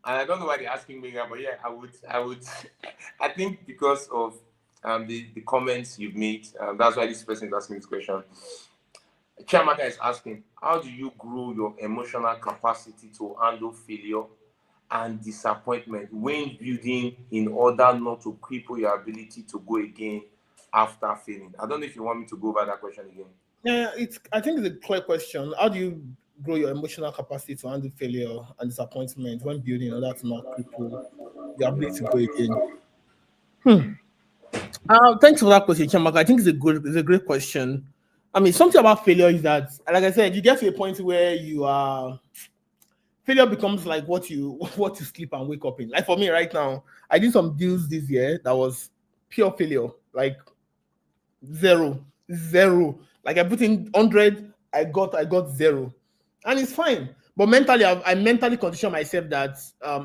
And I don't know why they're asking me, but yeah, I would, I think because of the comments you've made, that's why this person is asking this question. Chiamaka is asking, how do you grow your emotional capacity to handle failure and disappointment when building in order not to cripple your ability to go again after failing? I don't know if you want me to go over that question again. Yeah, I think it's a clear question. How do you grow your emotional capacity to handle failure and disappointment when building in order to not cripple your ability to go again? Thanks for that question, Chamaka. I think it's a great question. I mean, something about failure is that, like I said, you get to a point where you are failure becomes like what you what you sleep and wake up in. Like for me right now, I did some deals this year that was pure failure, like zero, zero. Like I put in 100, I got zero, and it's fine. But mentally, I mentally condition myself that,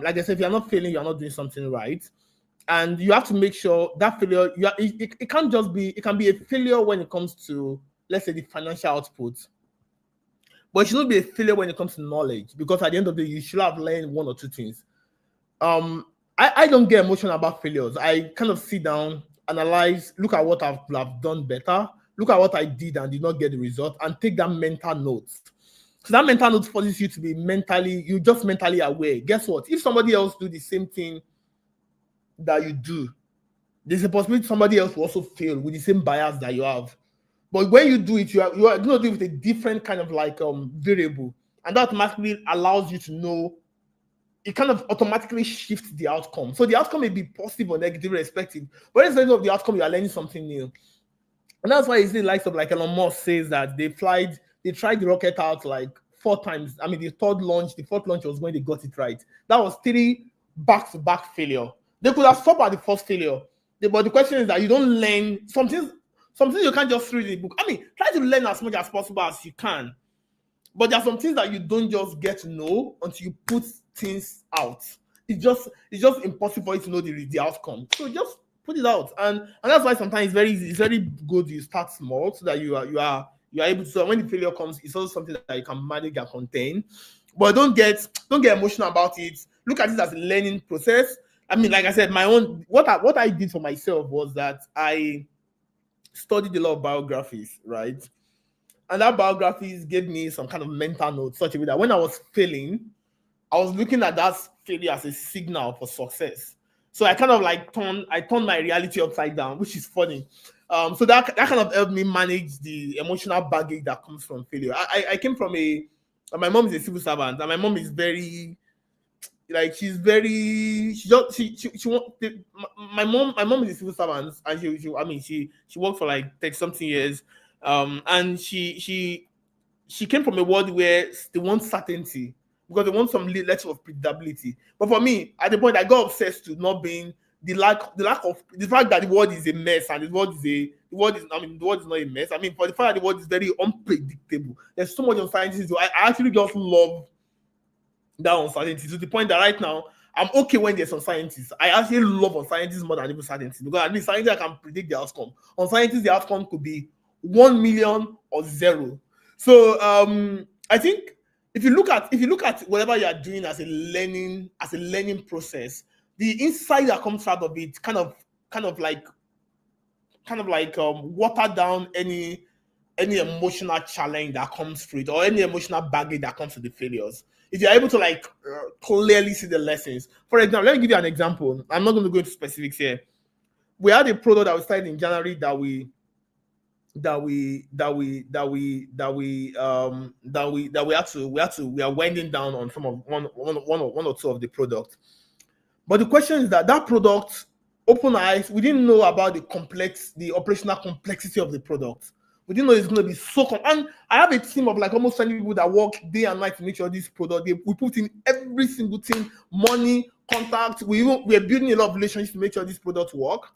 like I said, if you're not failing, you're not doing something right, and you have to make sure that failure, it can't just be, it can be a failure when it comes to, let's say, the financial output, but it should not be a failure when it comes to knowledge, because at the end of the day, you should have learned one or two things. I don't get emotional about failures. I kind of sit down, analyze, look at what I've done better, look at what I did and did not get the result, and take that mental note. So that mental note forces you to be you're just mentally aware. Guess what? If somebody else do the same thing that you do, there's a possibility somebody else will also fail with the same bias that you have. But when you do it, you are going to do it with a different kind of like variable, and that automatically allows you to know. It kind of automatically shifts the outcome. So the outcome may be positive or negative, respective. But instead of the outcome, you are learning something new. And that's why you see the likes of like Elon Musk says that they tried the rocket out like 4 times. I mean, the fourth launch was when they got it right. That was 3 back-to-back failure. They could have stopped at the first failure. But the question is that you don't learn something you can't just read the book. I mean, try to learn as much as possible as you can. But there are some things that you don't just get to know until you put things out. It's just impossible for you to know the outcome. So just put it out, and that's why sometimes it's very good you start small so that you are able to. So when the failure comes, it's also something that you can manage and contain. But don't get emotional about it. Look at it as a learning process. I mean, like I said, my own what I did for myself was that I studied a lot of biographies, right? And that biographies gave me some kind of mental note, such a way that when I was failing, I was looking at that failure as a signal for success. So I kind of like turned my reality upside down, which is funny. So that kind of helped me manage the emotional baggage that comes from failure. I came from my mom is a civil servant, and my mom is very, like, she's very, she want my mom is a civil servant, and she worked for like 30 something years, and she came from a world where they want certainty, because they want some level of predictability. But for me, at the point, I got obsessed to not being the lack of the fact that the world is a mess, and the world is not a mess. I mean, for the fact that the world is very unpredictable, there's so much uncertainty. So I actually just love that uncertainty, to the point that right now I'm okay when there's uncertainties. I actually love uncertainties more than even certainty, because at least certainty I can predict the outcome. Uncertainties, the outcome could be 1 million or 0. So I think if you look at whatever you are doing as a learning process, the insight that comes out of it kind of like water down any emotional challenge that comes through it, or any emotional baggage that comes to the failures. If you're able to clearly see the lessons. For example, let me give you an example. I'm not going to go into specifics here. We had a product that we started in January that we we are winding down on some of one or two of the products. But the question is that product, open eyes, we didn't know about the operational complexity of the product. We didn't know it's going to be and I have a team of like almost 20 people that work day and night to make sure this product, we put in every single thing, money, contact. We are building a lot of relationships to make sure this product work.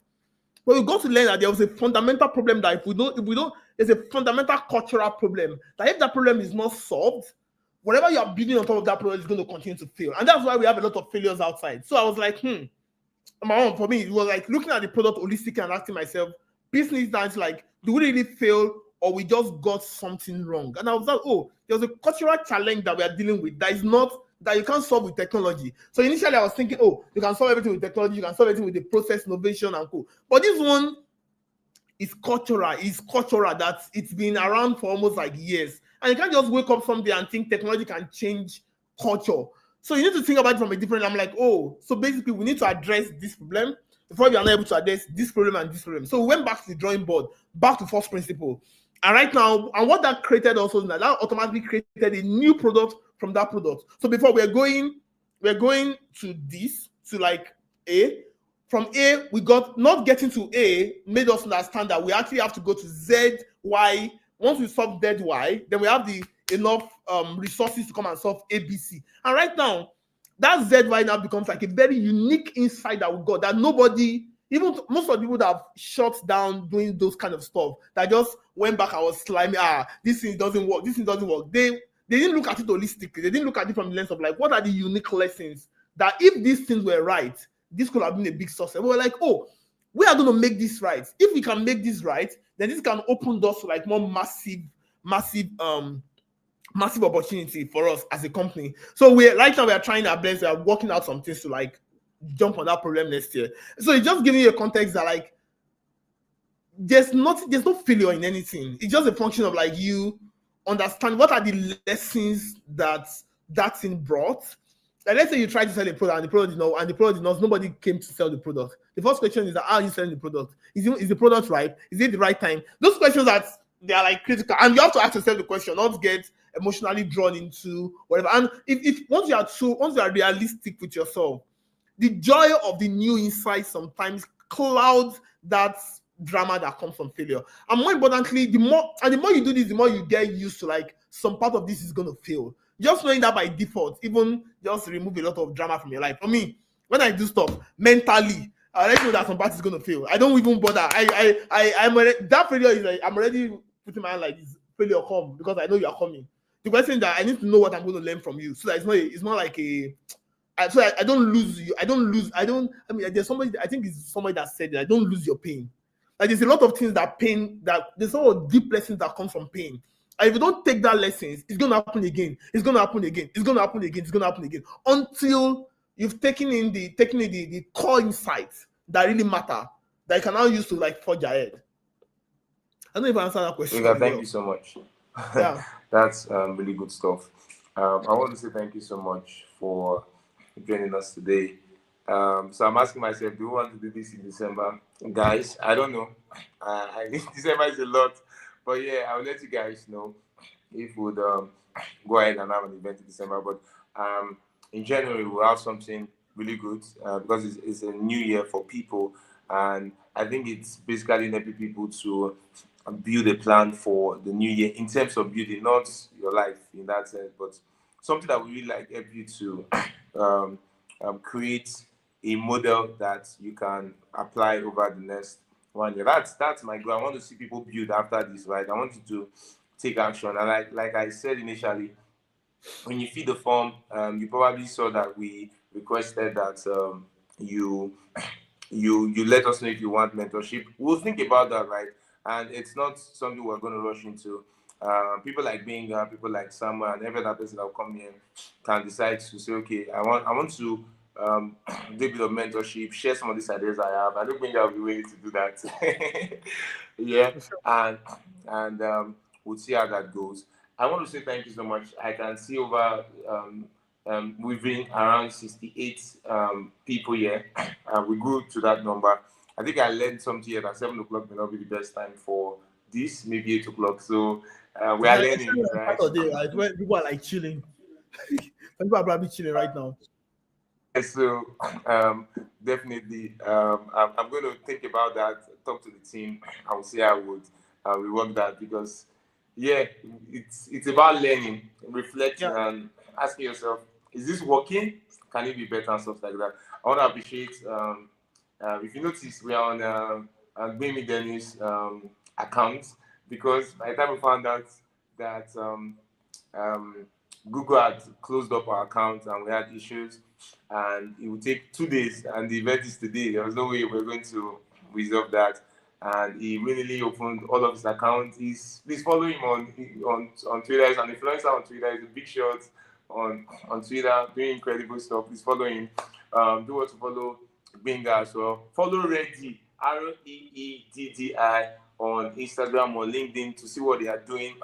But we got to learn that there was a fundamental problem that if we don't, there's a fundamental cultural problem that if that problem is not solved, whatever you are building on top of that product is going to continue to fail. And that's why we have a lot of failures outside. So I was like, for me, it was like looking at the product holistically and asking myself, business that's like, do we really fail or we just got something wrong? And I was like, there's a cultural challenge that we are dealing with that is not, that you can't solve with technology. So initially I was thinking, you can solve everything with technology, you can solve everything with the process innovation and co. But this one is cultural, that it's been around for almost like years. And you can't just wake up someday and think technology can change culture. So you need to think about it from a different, I'm like, so basically we need to address this problem before we are not able to address this problem and this problem. So we went back to the drawing board, back to first principle. And right now, and what that created also is that automatically created a new product from that product. So before we're going to this, to like A. From A, we got, not getting to A made us understand that we actually have to go to Z, Y. Once we solve Z, Y, then we have the enough resources to come and solve A, B, C. And right now, that Z, Y now becomes like a very unique insight that we got that nobody, even most of the people that have shut down doing those kind of stuff, that just went back and was slimy, this thing doesn't work, They didn't look at it holistically. They didn't look at it from the lens of like, what are the unique lessons that if these things were right, this could have been a big success. We were like, we are going to make this right. If we can make this right, then this can open doors to like more massive opportunity for us as a company. So right now we are trying our best. We are working out some things to like jump on that problem next year. So it's just giving you a context that like there's no failure in anything. It's just a function of like you understand what are the lessons that thing brought. Like let's say you try to sell a product and the product did not, nobody came to sell the product. The first question is that, how are you selling the product? Is the product right? Is it the right time? Those questions they are like critical, and you have to ask yourself the question, not get emotionally drawn into whatever. And if once you are realistic with yourself, the joy of the new insight sometimes clouds that drama that comes from failure. And more importantly, the more you do this, the more you get used to like some part of this is going to fail. Just knowing that by default, even just remove a lot of drama from your life. For me, when I do stuff mentally, I already know that some part is going to fail. I don't even bother. I'm already, that failure is like, I'm already putting my hand like this failure come because I know you are coming. The question is that I need to know what I'm going to learn from you, so that it's not like I don't lose you. There's somebody, I think it's somebody that said that I don't lose your pain. Like there's a lot of things that there's a lot of deep lessons that come from pain. And if you don't take that lessons, it's gonna happen again. It's gonna happen again. It's gonna happen again. It's gonna happen again. Until you've taken in the core insights that really matter, that you can now use to like forge ahead. I don't know if I answered that question. Thank you so much. Yeah. That's really good stuff. I want to say thank you so much for joining us today. So I'm asking myself, do we want to do this in December? Guys, I don't know. December is a lot. But yeah, I'll let you guys know if we would go ahead and have an event in December. But in January, we'll have something really good because it's a new year for people. And I think it's basically helping people to build a plan for the new year in terms of building, not your life in that sense, but something that will really like help you to create a model that you can apply over the next 1 year. That's my goal. I want to see people build after this, right? I want you to take action. And like I said initially, when you fill the form, you probably saw that we requested that you let us know if you want mentorship. We'll think about that, right? And it's not something we're going to rush into. People like Benga, people like Samuel, and every other person that will come here can decide to say, okay, I want to do a bit of mentorship, share some of these ideas I have. I don't think I'll be willing to do that. Yeah, and we'll see how that goes. I want to say thank you so much. I can see over we've been around 68 people here. We grew to that number. I think I learned something here that 7 o'clock may not be the best time for this, maybe 8 o'clock. So we are learning, right? Saturday, right? Where people are like chilling. People are probably chilling right now. Yes, so definitely, I'm going to think about that, talk to the team, and we'll see how I would rework that, because yeah, it's about learning, reflecting, Yeah. and asking yourself, is this working? Can it be better and stuff like that? I want to appreciate. If you notice, we are on Gbemi Dennis account, because by the time we found out that um, Google had closed up our account and we had issues, and it would take 2 days, and the event is today. There was no way we were going to resolve that. And he immediately opened all of his accounts. Please follow him on Twitter. He's an influencer on Twitter. He's a big shot on Twitter, doing incredible stuff. Please follow him. Do want to follow Benga as well. Follow Reeddi, Reeddi, on Instagram or LinkedIn to see what they are doing.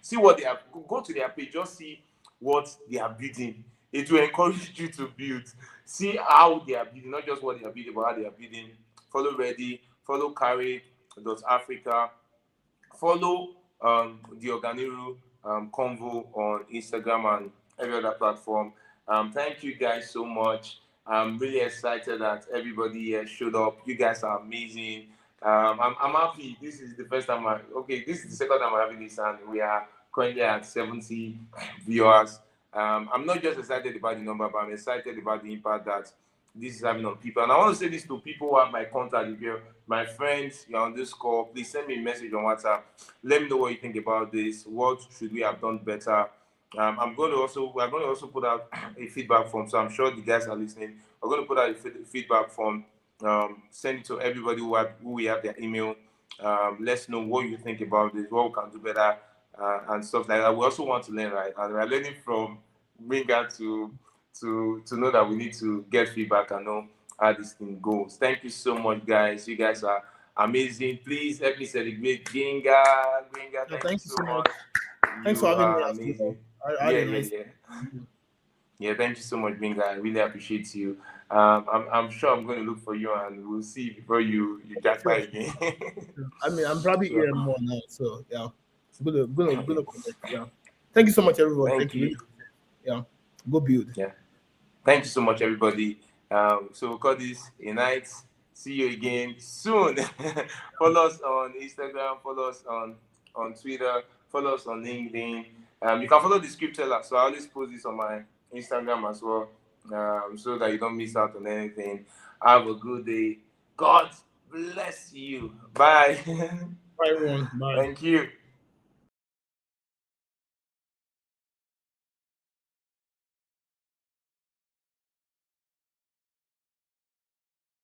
See what they have. Go to their page, just see what they are building. It will encourage you to build. See how they are building, not just what they are building, but how they are building. Follow Reeddi, follow Carry.Africa, follow the Oganiru Convo on Instagram and every other platform. Thank you guys so much. I'm really excited that everybody here showed up. You guys are amazing. I'm happy. This is the first time this is the second time I'm having this, and we are currently at 70 viewers. I'm not just excited about the number, but I'm excited about the impact that this is having on people. And I want to say this to people who have my contact. If you're my friends, you're on this call, please send me a message on WhatsApp. Let me know what you think about this. What should we have done better? We're going to also put out a feedback form. So I'm sure the guys are listening. We're going to put out a feedback form. Send it to everybody who we have their email. Let's know what you think about this, what we can do better, and stuff like that. We also want to learn, right? And we're learning from Winga to know that we need to get feedback and know how this thing goes. Thank you so much, guys. You guys are amazing. Please help me celebrate Winga. Thank you so much. Thanks for having me. Amazing. Yeah. Yeah, thank you so much, Winga. I really appreciate you. I'm sure I'm going to look for you, and we'll see before you get by again. I mean, I'm probably here more now, so yeah. Gonna connect. Yeah. Thank you so much, everyone. Thank you. Yeah. Go build. Yeah. Thank you so much, everybody. So we'll call this a night. See you again soon. Follow us on Instagram. Follow us on Twitter. Follow us on LinkedIn. You can follow the script teller. So I always post this on my Instagram as well, so that you don't miss out on anything. Have a good day. God bless you. Bye. Bye, everyone. Bye. Thank you.